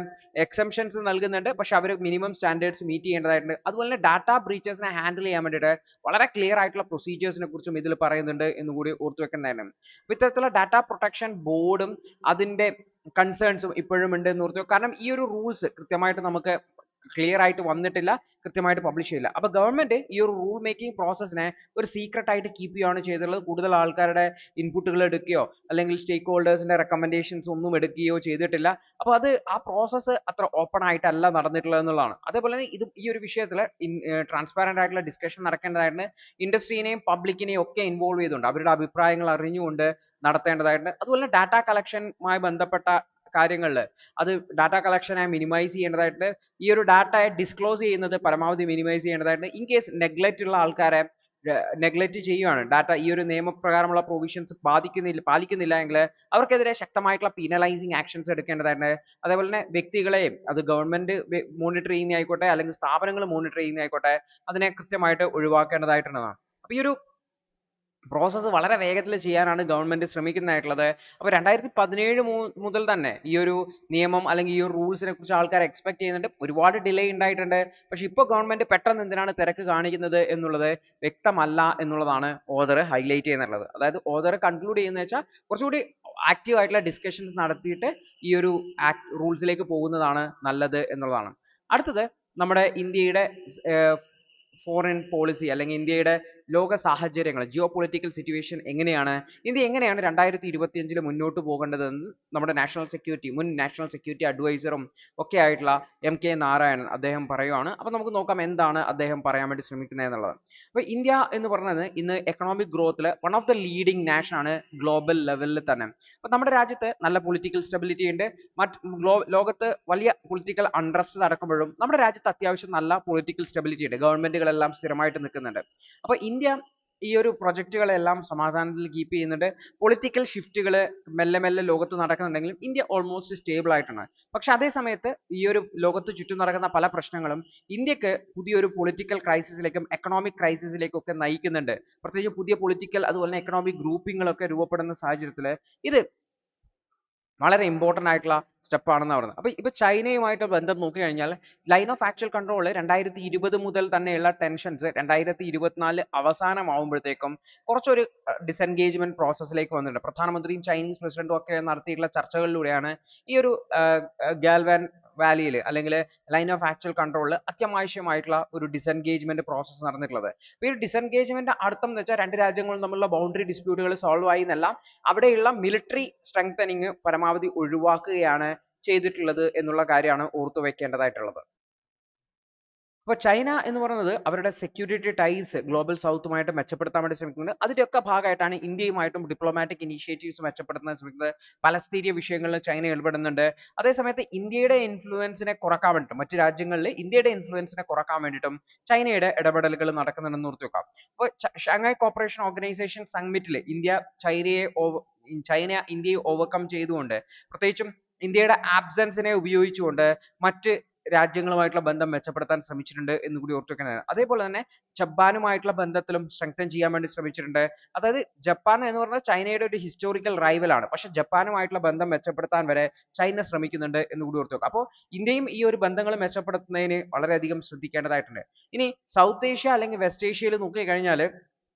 എക്സംഷൻസ് നൽകുന്നുണ്ട്. പക്ഷെ അവർ മിനിമം സ്റ്റാൻഡേർഡ്സ് മീറ്റ് ചെയ്യേണ്ടതായിട്ടുണ്ട്. അതുപോലെ തന്നെ ഡാറ്റ ബ്രീച്ചസിനെ ഹാൻഡിൽ ചെയ്യാൻ വേണ്ടിയിട്ട് വളരെ ക്ലിയർ ആയിട്ടുള്ള പ്രൊസീജിയേഴ്സിനെ കുറിച്ചും ഇതിൽ പറയുന്നുണ്ട് എന്നുകൂടി ഓർത്തു വെക്കേണ്ടതാണ്. ഇത്തരത്തിലുള്ള ഡാറ്റ പ്രൊട്ടക്ഷൻ ബോർഡും അതിന്റെ കൺസേൺസും ഇപ്പോഴും ഉണ്ട് എന്ന് ഓർത്തു. കാരണം ഈ ഒരു റൂൾസ് കൃത്യമായിട്ട് നമുക്ക് ക്ലിയർ ആയിട്ട് വന്നിട്ടില്ല, കൃത്യമായിട്ട് പബ്ലിഷ് ചെയ്യില്ല. അപ്പോൾ ഗവൺമെന്റ് ഈ ഒരു റൂൾ മേക്കിംഗ് പ്രോസസ്സിനെ ഒരു സീക്രട്ട് ആയിട്ട് കീപ്പ് ചെയ്യുകയാണ് ചെയ്തിട്ടുള്ളത്. കൂടുതൽ ആൾക്കാരുടെ ഇൻപുട്ടുകൾ എടുക്കുകയോ അല്ലെങ്കിൽ സ്റ്റേക്ക് ഹോൾഡേഴ്സിന്റെ റെക്കമെൻഡേഷൻസ് ഒന്നും എടുക്കുകയോ ചെയ്തിട്ടില്ല. അപ്പോൾ അത് ആ പ്രോസസ്സ് അത്ര ഓപ്പൺ ആയിട്ടല്ല നടന്നിട്ടുള്ളത് എന്നുള്ളതാണ്. അതേപോലെ തന്നെ ഈ ഒരു വിഷയത്തിൽ ട്രാൻസ്പാരന്റ് ആയിട്ടുള്ള ഡിസ്കഷൻ നടക്കേണ്ടതായിട്ടുണ്ട്. ഇൻഡസ്ട്രീനെയും പബ്ലിക്കിനെയും ഒക്കെ ഇൻവോൾവ് ചെയ്തുകൊണ്ട് അവരുടെ അഭിപ്രായങ്ങൾ അറിഞ്ഞുകൊണ്ട് നടത്തേണ്ടതായിട്ടുണ്ട്. അതുപോലെ ഡാറ്റ കളക്ഷനുമായി ബന്ധപ്പെട്ട കാര്യങ്ങളിൽ അത് ഡാറ്റ കളക്ഷനെ മിനിമൈസ് ചെയ്യേണ്ടതായിട്ട്, ഈ ഒരു ഡാറ്റയെ ഡിസ്ക്ലോസ് ചെയ്യുന്നത് പരമാവധി മിനിമൈസ് ചെയ്യേണ്ടതായിട്ട്, ഇൻ കേസ് നെഗ്ലക്റ്റ് ഉള്ള ആൾക്കാരെ നെഗ്ലക്റ്റ് ചെയ്യുകയാണ്, ഡാറ്റ ഈ ഒരു നിയമപ്രകാരമുള്ള പ്രൊവിഷൻസ് പാലിക്കുന്നില്ല എങ്കിൽ അവർക്കെതിരെ ശക്തമായിട്ടുള്ള പീനലൈസിങ് ആക്ഷൻസ് എടുക്കേണ്ടതായിട്ടുണ്ട്. അതേപോലെ തന്നെ വ്യക്തികളെയും, അത് ഗവൺമെന്റ് മോണിറ്റർ ചെയ്യുന്ന ആയിക്കോട്ടെ അല്ലെങ്കിൽ സ്ഥാപനങ്ങൾ മോണിറ്റർ ചെയ്യുന്ന ആയിക്കോട്ടെ, അതിനെ കൃത്യമായിട്ട് ഒഴിവാക്കേണ്ടതായിട്ടുള്ളതാണ്. അപ്പോൾ ഈ ഒരു പ്രോസസ്സ് വളരെ വേഗത്തിൽ ചെയ്യാനാണ് ഗവൺമെന്റ് ശ്രമിക്കുന്നതായിട്ടുള്ളത്. അപ്പോൾ 2017 മുതൽ തന്നെ ഈ ഒരു നിയമം അല്ലെങ്കിൽ ഈ ഒരു റൂൾസിനെ കുറിച്ച് ആൾക്കാർ എക്സ്പെക്ട് ചെയ്യുന്നുണ്ട്. ഒരുപാട് ഡിലേ ഉണ്ടായിട്ടുണ്ട്. പക്ഷെ ഇപ്പോൾ ഗവൺമെന്റ് പെട്ടെന്ന് എന്തിനാണ് തിരക്ക് കാണിക്കുന്നത് എന്നുള്ളത് വ്യക്തമല്ല എന്നുള്ളതാണ് ഓതർ ഹൈലൈറ്റ് ചെയ്യുന്നുള്ളത്. അതായത് ഓതർ കൺക്ലൂഡ് ചെയ്യുന്നത് വെച്ചാൽ കുറച്ചുകൂടി ആക്റ്റീവ് ആയിട്ടുള്ള ഡിസ്കഷൻസ് നടത്തിയിട്ട് ഈ ഒരു റൂൾസിലേക്ക് പോകുന്നതാണ് നല്ലത് എന്നുള്ളതാണ്. അടുത്തത് നമ്മുടെ ഇന്ത്യയുടെ ഫോറിൻ പോളിസി അല്ലെങ്കിൽ ഇന്ത്യയുടെ ലോക സാഹചര്യങ്ങൾ, ജിയോ പൊളിറ്റിക്കൽ സിറ്റുവേഷൻ എങ്ങനെയാണ്, ഇന്ത്യ എങ്ങനെയാണ് 2025 മുന്നോട്ട് പോകേണ്ടതെന്ന് നമ്മുടെ മുൻ നാഷണൽ സെക്യൂരിറ്റി അഡ്വൈസറും ഒക്കെ ആയിട്ടുള്ള MK നാരായണൻ അദ്ദേഹം പറയുവാണ്. അപ്പോൾ നമുക്ക് നോക്കാം എന്താണ് അദ്ദേഹം പറയാൻ വേണ്ടി ശ്രമിക്കുന്നത് എന്നുള്ളത്. അപ്പോൾ ഇന്ത്യ എന്ന് പറയുന്നത് ഇന്ന് എക്കണോമിക് ഗ്രോത്തിൽ one of the leading nation ആണ് ഗ്ലോബൽ ലെവലിൽ തന്നെ. അപ്പോൾ നമ്മുടെ രാജ്യത്ത് നല്ല പൊളിറ്റിക്കൽ സ്റ്റെബിലിറ്റി ഉണ്ട്. ലോകത്ത് വലിയ പൊളിറ്റിക്കൽ അൺട്രസ്റ്റ് നടക്കുമ്പോഴും നമ്മുടെ രാജ്യത്ത് അത്യാവശ്യം നല്ല പൊളിറ്റിക്കൽ സ്റ്റെബിലിറ്റി ഉണ്ട്. ഗവൺമെന്റുകളെല്ലാം സ്ഥിരമായിട്ട് നിൽക്കുന്നുണ്ട്. അപ്പോൾ ഇന്ത്യ ഈ ഒരു പ്രൊജക്റ്റുകളെല്ലാം സമാധാനത്തിൽ കീപ്പ് ചെയ്യുന്നുണ്ട്. പൊളിറ്റിക്കൽ ഷിഫ്റ്റുകൾ മെല്ലെ മെല്ലെ ലോകത്ത് നടക്കുന്നുണ്ടെങ്കിലും ഇന്ത്യ ഓൾമോസ്റ്റ് സ്റ്റേബിൾ ആയിട്ടാണ്. പക്ഷെ അതേ സമയത്ത് ഈ ഒരു ലോകത്ത് ചുറ്റും നടക്കുന്ന പല പ്രശ്നങ്ങളും ഇന്ത്യക്ക് പുതിയൊരു പൊളിറ്റിക്കൽ ക്രൈസിസിലേക്കും എക്കണോമിക് ക്രൈസിസിലേക്കും ഒക്കെ നയിക്കുന്നുണ്ട്. പ്രത്യേകിച്ച് പുതിയ പൊളിറ്റിക്കൽ അതുപോലെ തന്നെ എക്കണോമിക് ഗ്രൂപ്പിങ്ങുകളൊക്കെ രൂപപ്പെടുന്ന സാഹചര്യത്തിൽ ഇത് വളരെ ഇമ്പോർട്ടന്റ് ആയിട്ടുള്ള സ്റ്റെപ്പ് ആണെന്ന് പറയുന്നത്. അപ്പോൾ ഇപ്പോൾ ചൈനയുമായിട്ട് ബന്ധം നോക്കിക്കഴിഞ്ഞാൽ ലൈൻ ഓഫ് ആക്ച്വൽ കൺട്രോൾ 2020 മുതൽ തന്നെയുള്ള ടെൻഷൻസ് 2024 അവസാനമാവുമ്പോഴത്തേക്കും കുറച്ചൊരു ഡിസെൻഗേജ്മെന്റ് പ്രോസസ്സിലേക്ക് വന്നിട്ടുണ്ട്. പ്രധാനമന്ത്രിയും ചൈനീസ് പ്രസിഡന്റും ഒക്കെ നടത്തിയിട്ടുള്ള ചർച്ചകളിലൂടെയാണ് ഈ ഒരു ഗാൽവാൻ വാലിയിൽ അല്ലെങ്കിൽ ലൈൻ ഓഫ് ആക്ച്വൽ കൺട്രോളിൽ അത്യാവശ്യമായിട്ടുള്ള ഒരു ഡിസെൻഗേജ്മെന്റ് പ്രോസസ്സ് നടന്നിട്ടുള്ളത്. അപ്പോൾ ഈ ഡിസെൻഗേജ്മെന്റ് അർത്ഥം എന്ന് വെച്ചാൽ രണ്ട് രാജ്യങ്ങളും തമ്മിലുള്ള ബൗണ്ടറി ഡിസ്പ്യൂട്ടുകൾ സോൾവ് ആയി എന്നല്ല, അവിടെയുള്ള മിലിറ്ററി സ്ട്രെങ്തനിങ് പരമാവധി ഒഴിവാക്കുകയാണ് ചെയ്തിട്ടുള്ളത് എന്നുള്ള കാര്യമാണ് ഓർത്തു വെക്കേണ്ടതായിട്ടുള്ളത്. അപ്പോൾ ചൈന എന്ന് പറയുന്നത് അവരുടെ സെക്യൂരിറ്റി ടൈസ് ഗ്ലോബൽ സൗത്തുമായിട്ട് മെച്ചപ്പെടുത്താൻ വേണ്ടി ശ്രമിക്കുന്നുണ്ട്. അതിൻ്റെയൊക്കെ ഭാഗമായിട്ടാണ് ഇന്ത്യയുമായിട്ടും ഡിപ്ലോമാറ്റിക് ഇനീഷ്യേറ്റീവ്സ് മെച്ചപ്പെടുത്താൻ ശ്രമിക്കുന്നത്. പലസ്തീനിയ വിഷയങ്ങളിൽ ചൈന ഇടപെടുന്നുണ്ട്. അതേസമയത്ത് ഇന്ത്യയുടെ ഇൻഫ്ലുവൻസിനെ കുറക്കാൻ വേണ്ടിയിട്ടും മറ്റ് രാജ്യങ്ങളിൽ ഇന്ത്യയുടെ ഇൻഫ്ലുവൻസിനെ കുറക്കാൻ വേണ്ടിയിട്ടും ചൈനയുടെ ഇടപെടലുകൾ നടക്കുന്നുണ്ടെന്ന് ഓർത്ത് വെക്കാം. അപ്പോൾ ഷാങ്ഹായ് കോർപ്പറേഷൻ ഓർഗനൈസേഷൻ സമ്മിറ്റിൽ ചൈന ഇന്ത്യയെ ഓവർകം ചെയ്തുകൊണ്ട്, പ്രത്യേകിച്ചും ഇന്ത്യയുടെ ആബ്സെൻസിനെ ഉപയോഗിച്ചുകൊണ്ട് മറ്റ് രാജ്യങ്ങളുമായിട്ടുള്ള ബന്ധം മെച്ചപ്പെടുത്താൻ ശ്രമിച്ചിട്ടുണ്ട് എന്ന് കൂടി ഓർത്തു വെക്കേണ്ടതാണ്. അതേപോലെ തന്നെ ജപ്പാനുമായിട്ടുള്ള ബന്ധത്തിലും സ്ട്രെങ്തൻ ചെയ്യാൻ വേണ്ടി ശ്രമിച്ചിട്ടുണ്ട്. അതായത് ജപ്പാൻ എന്ന് പറഞ്ഞാൽ ചൈനയുടെ ഒരു ഹിസ്റ്റോറിക്കൽ റൈവൽ ആണ്. പക്ഷെ ജപ്പാനുമായിട്ടുള്ള ബന്ധം മെച്ചപ്പെടുത്താൻ വരെ ചൈന ശ്രമിക്കുന്നുണ്ട് എന്ന് കൂടി ഓർത്തു വെക്കുക. അപ്പോൾ ഇന്ത്യയും ഈ ഒരു ബന്ധങ്ങൾ മെച്ചപ്പെടുത്തുന്നതിന് വളരെയധികം ശ്രദ്ധിക്കേണ്ടതായിട്ടുണ്ട്. ഇനി സൗത്ത് ഏഷ്യ അല്ലെങ്കിൽ വെസ്റ്റ് ഏഷ്യയിൽ നോക്കിക്കഴിഞ്ഞാൽ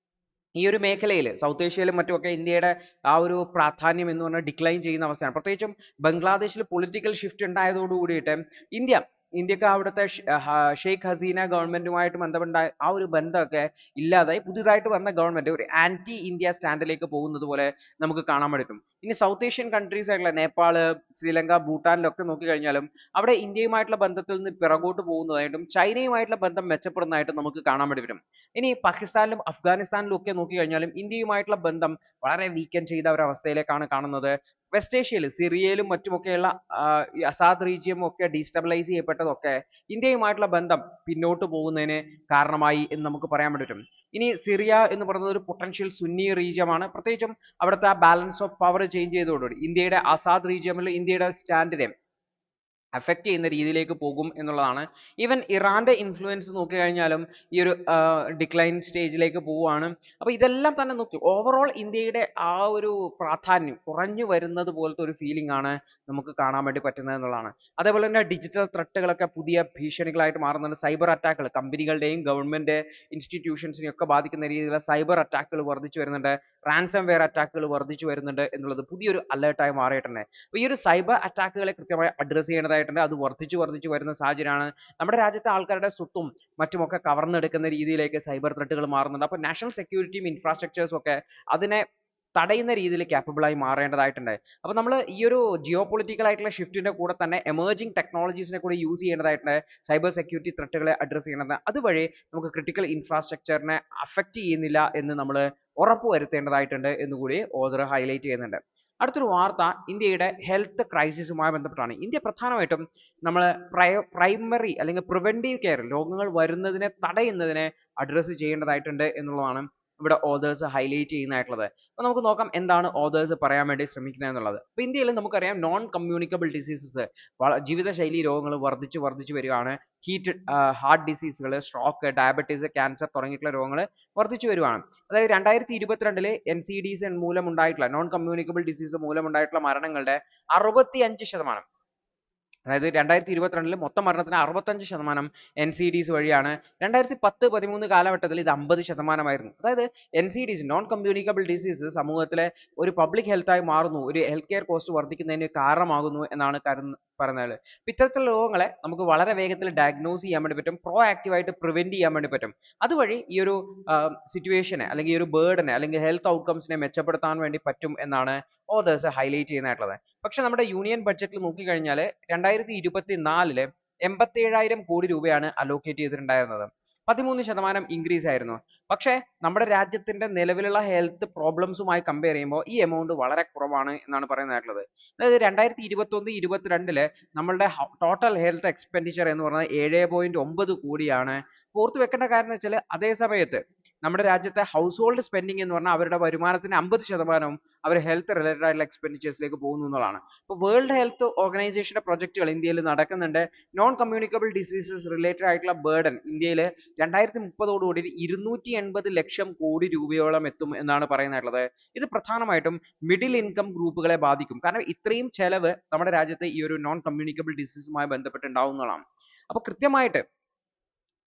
ഈ ഒരു മേഖലയിൽ സൗത്ത് ഏഷ്യയിലും മറ്റുമൊക്കെ ഇന്ത്യയുടെ ആ ഒരു പ്രാധാന്യം എന്ന് പറഞ്ഞാൽ ഡിക്ലൈൻ ചെയ്യുന്ന അവസ്ഥയാണ്. പ്രത്യേകിച്ചും ബംഗ്ലാദേശിൽ പൊളിറ്റിക്കൽ ഷിഫ്റ്റ് ഉണ്ടായതോട് കൂടിയിട്ട് ഇന്ത്യക്ക് അവിടുത്തെ ഷെയ്ഖ് ഹസീന ഗവൺമെന്റുമായിട്ട് ബന്ധമുണ്ടായ ആ ഒരു ബന്ധമൊക്കെ ഇല്ലാതായി പുതിയതായിട്ട് വന്ന ഗവൺമെന്റ് ഒരു ആന്റി ഇന്ത്യ സ്റ്റാൻഡിലേക്ക് പോകുന്നത് പോലെ നമുക്ക് കാണാൻ പറ്റും. ഇനി സൗത്ത് ഏഷ്യൻ കൺട്രീസ് ആയിട്ടുള്ള നേപ്പാള്, ശ്രീലങ്ക, ഭൂട്ടാനിലൊക്കെ നോക്കിക്കഴിഞ്ഞാലും അവിടെ ഇന്ത്യയുമായിട്ടുള്ള ബന്ധത്തിൽ നിന്ന് പിറകോട്ട് പോകുന്നതായിട്ടും ചൈനയുമായിട്ടുള്ള ബന്ധം മെച്ചപ്പെടുന്നതായിട്ടും നമുക്ക് കാണാൻ വേണ്ടി വരും. ഇനി പാകിസ്ഥാനിലും അഫ്ഗാനിസ്ഥാനിലും ഒക്കെ നോക്കിക്കഴിഞ്ഞാലും ഇന്ത്യയുമായിട്ടുള്ള ബന്ധം വളരെ വീക്കൻ ചെയ്ത ഒരു അവസ്ഥയിലേക്കാണ് കാണുന്നത്. വെസ്റ്റ് ഏഷ്യയിൽ സിറിയയിലും മറ്റുമൊക്കെയുള്ള ഈ അസാദ് റീജിയനും ഒക്കെ ഡീസ്റ്റബിലൈസ് ചെയ്യപ്പെട്ടതൊക്കെ ഇന്ത്യയുമായിട്ടുള്ള ബന്ധം പിന്നോട്ട് പോകുന്നതിന് കാരണമായി എന്ന് നമുക്ക് പറയാൻ പറ്റും. ഇനി സിറിയ എന്ന് പറയുന്നത് ഒരു പൊട്ടൻഷ്യൽ സുന്നി റീജിയമാണ്. പ്രത്യേകിച്ചും അവിടുത്തെ ആ ബാലൻസ് ഓഫ് പവർ ചേഞ്ച് ചെയ്തതോടുകൂടി ഇന്ത്യയുടെ അസാദ് റീജിയനിൽ ഇന്ത്യയുടെ സ്റ്റാൻഡിനെ അഫക്റ്റ് ചെയ്യുന്ന രീതിയിലേക്ക് പോകും എന്നുള്ളതാണ്. ഈവൻ ഇറാന്റെ ഇൻഫ്ലുവൻസ് നോക്കിക്കഴിഞ്ഞാലും ഈ ഒരു ഡിക്ലൈൻ സ്റ്റേജിലേക്ക് പോവുകയാണ്. അപ്പോൾ ഇതെല്ലാം തന്നെ നോക്കി ഓവറോൾ ഇന്ത്യയുടെ ആ ഒരു പ്രാധാന്യം കുറഞ്ഞു വരുന്നത് പോലത്തെ ഒരു ഫീലിംഗ് ആണ് നമുക്ക് കാണാൻ വേണ്ടി പറ്റുന്നത് എന്നുള്ളതാണ്. അതേപോലെ തന്നെ ഡിജിറ്റൽ ത്രെട്ടുകളൊക്കെ പുതിയ ഭീഷണികളായിട്ട് മാറുന്നുണ്ട്. സൈബർ അറ്റാക്കുകൾ കമ്പനികളുടെയും ഗവൺമെന്റ് ഇൻസ്റ്റിറ്റ്യൂഷൻസിനെയും ഒക്കെ ബാധിക്കുന്ന രീതിയിലുള്ള സൈബർ അറ്റാക്കുകൾ വർദ്ധിച്ചു വരുന്നുണ്ട്. റാൻസം വെയർ അറ്റാക്കുകൾ വർദ്ധിച്ചു വരുന്നുണ്ട് എന്നുള്ളത് പുതിയൊരു അലേർട്ടായി മാറിയിട്ടുണ്ട്. അപ്പോൾ ഈ ഒരു സൈബർ അറ്റാക്കുകളെ കൃത്യമായി അഡ്രസ്സ് ചെയ്യേണ്ടതായിട്ടുണ്ട്. അത് വർദ്ധിച്ചു വരുന്ന സാഹചര്യമാണ്. നമ്മുടെ രാജ്യത്തെ ആൾക്കാരുടെ സ്വത്തും മറ്റുമൊക്കെ കവർന്നെടുക്കുന്ന രീതിയിലേക്ക് സൈബർ ത്രെട്ടുകൾ മാറുന്നുണ്ട്. അപ്പോൾ നാഷണൽ സെക്യൂരിറ്റിയും ഇൻഫ്രാസ്ട്രക്ചേഴ്സും ഒക്കെ അതിനെ തടയുന്ന രീതിയിൽ capable ആയി മാറേണ്ടതായിട്ടുണ്ട്. അപ്പോൾ നമ്മൾ ഈ ഒരു ജിയോ പൊളിറ്റിക്കൽ ആയിട്ടുള്ള ഷിഫ്റ്റിന്റെ കൂടെ തന്നെ എമേർജിംഗ് ടെക്നോളജീസിനെ കൂടി യൂസ് ചെയ്യേണ്ടതായിട്ടുണ്ട്. സൈബർ സെക്യൂരിറ്റി ത്രെട്ടുകളെ അഡ്രസ്സ് ചെയ്യേണ്ടത് അതുവഴി നമുക്ക് ക്രിട്ടിക്കൽ ഇൻഫ്രാസ്ട്രക്ചറിനെ അഫക്റ്റ് ചെയ്യുന്നില്ല എന്ന് നമ്മൾ ഉറപ്പുവരുത്തേണ്ടതായിട്ടുണ്ട് എന്ന് കൂടി ഓഥർ ഹൈലൈറ്റ് ചെയ്യുന്നുണ്ട്. അടുത്തൊരു വാർത്ത ഇന്ത്യയുടെ ഹെൽത്ത് ക്രൈസിസുമായി ബന്ധപ്പെട്ടാണ്. ഇന്ത്യ പ്രധാനമായിട്ടും നമ്മൾ പ്രൈമറി അല്ലെങ്കിൽ പ്രിവെന്റീവ് കെയർ രോഗങ്ങൾ വരുന്നതിനെ തടയുന്നതിനെ അഡ്രസ്സ് ചെയ്യേണ്ടതായിട്ടുണ്ട് എന്നുള്ളതാണ് ഇവിടെ ഓഥേഴ്സ് ഹൈലൈറ്റ് ചെയ്യുന്നതായിട്ടുള്ളത്. അപ്പോൾ നമുക്ക് നോക്കാം എന്താണ് ഓഥേഴ്സ് പറയാൻ വേണ്ടി ശ്രമിക്കുന്നത് എന്നുള്ളത്. അപ്പോൾ ഇന്ത്യയിൽ നമുക്കറിയാം നോൺ കമ്മ്യൂണിക്കബിൾ ഡിസീസസ് ജീവിതശൈലി രോഗങ്ങൾ വർദ്ധിച്ചു വരികയാണ്. ഹാർട്ട് ഡിസീസുകൾ, സ്ട്രോക്ക്, ഡയബറ്റീസ്, ക്യാൻസർ തുടങ്ങിയിട്ടുള്ള രോഗങ്ങൾ വർദ്ധിച്ചു വരുവാണ്. അതായത് 2022 NCDs മൂലമുണ്ടായിട്ടുള്ള നോൺ കമ്മ്യൂണിക്കബിൾ ഡിസീസ് മൂലമുണ്ടായിട്ടുള്ള മരണങ്ങളുടെ 65%, അതായത് 2022 മൊത്തം മരണത്തിന് 65% NCDs വഴിയാണ്. 2010-13 കാലഘട്ടത്തിൽ ഇത് 50%ആയിരുന്നു. അതായത് NCDs നോൺ കമ്മ്യൂണിക്കബിൾ ഡിസീസ് സമൂഹത്തിലെ ഒരു പബ്ലിക് ഹെൽത്തായി മാറുന്നു, ഒരു ഹെൽത്ത് കെയർ കോസ്റ്റ് വർദ്ധിക്കുന്നതിന് കാരണമാകുന്നു എന്നാണ് പറയുന്നത്. ഇത്തരത്തിലുള്ള രോഗങ്ങളെ നമുക്ക് വളരെ വേഗത്തിൽ ഡയഗ്നോസ് ചെയ്യാൻ വേണ്ടി പറ്റും, പ്രോ ആക്റ്റീവായിട്ട് പ്രിവെന്റ് ചെയ്യാൻ വേണ്ടി പറ്റും. അതുവഴി ഈ ഒരു സിറ്റുവേഷനെ അല്ലെങ്കിൽ ഈ ഒരു ബേർഡനെ അല്ലെങ്കിൽ ഹെൽത്ത് ഔട്ട്കംസിനെ മെച്ചപ്പെടുത്താൻ വേണ്ടി പറ്റും എന്നാണ് ഓഥേഴ്സ് ഹൈലൈറ്റ് ചെയ്യുന്നതായിട്ടുള്ളത്. പക്ഷെ നമ്മുടെ യൂണിയൻ ബഡ്ജറ്റിൽ നോക്കിക്കഴിഞ്ഞാൽ 2024 87,000 കോടി രൂപയാണ് അലോക്കേറ്റ് ചെയ്തിട്ടുണ്ടായിരുന്നത്. 13% ഇൻക്രീസ് ആയിരുന്നു. പക്ഷേ നമ്മുടെ രാജ്യത്തിന്റെ നിലവിലുള്ള ഹെൽത്ത് പ്രോബ്ലംസുമായി കമ്പയർ ചെയ്യുമ്പോൾ ഈ എമൗണ്ട് വളരെ കുറവാണ് എന്നാണ് പറയുന്നതായിട്ടുള്ളത്. അതായത് 2021-22 നമ്മളുടെ ടോട്ടൽ ഹെൽത്ത് എക്സ്പെൻഡിച്ചർ എന്ന് പറയുന്നത് 7.9 കോടിയാണ്. ഓർത്ത് വെക്കേണ്ട കാര്യം എന്ന് വെച്ചാൽ അതേ സമയത്ത് നമ്മുടെ രാജ്യത്തെ ഹൗസ് ഹോൾഡ് സ്പെൻഡിങ് എന്ന് പറഞ്ഞാൽ അവരുടെ വരുമാനത്തിന് 50% അവർ ഹെൽത്ത് റിലേറ്റഡ് ആയിട്ടുള്ള എക്സ്പെൻഡിച്ചേഴ്സിലേക്ക് പോകുന്നു എന്നുള്ളതാണ്. ഇപ്പോൾ വേൾഡ് ഹെൽത്ത് ഓർഗനൈസേഷന്റെ പ്രൊജക്റ്റുകൾ ഇന്ത്യയിൽ നടക്കുന്നുണ്ട്. നോൺ കമ്മ്യൂണിക്കബിൾ ഡിസീസസ് റിലേറ്റഡ് ആയിട്ടുള്ള ബേർഡൻ ഇന്ത്യയിൽ 2030 280 ലക്ഷം കോടി രൂപയോളം എത്തും എന്നാണ് പറയുന്നത്. ഇത് പ്രധാനമായിട്ടും മിഡിൽ ഇൻകം ഗ്രൂപ്പുകളെ ബാധിക്കും. കാരണം ഇത്രയും ചെലവ് നമ്മുടെ രാജ്യത്ത് ഈ ഒരു നോൺ കമ്മ്യൂണിക്കബിൾ ഡിസീസുമായി ബന്ധപ്പെട്ട് ഉണ്ടാവുന്നതാണ്. അപ്പോൾ കൃത്യമായിട്ട്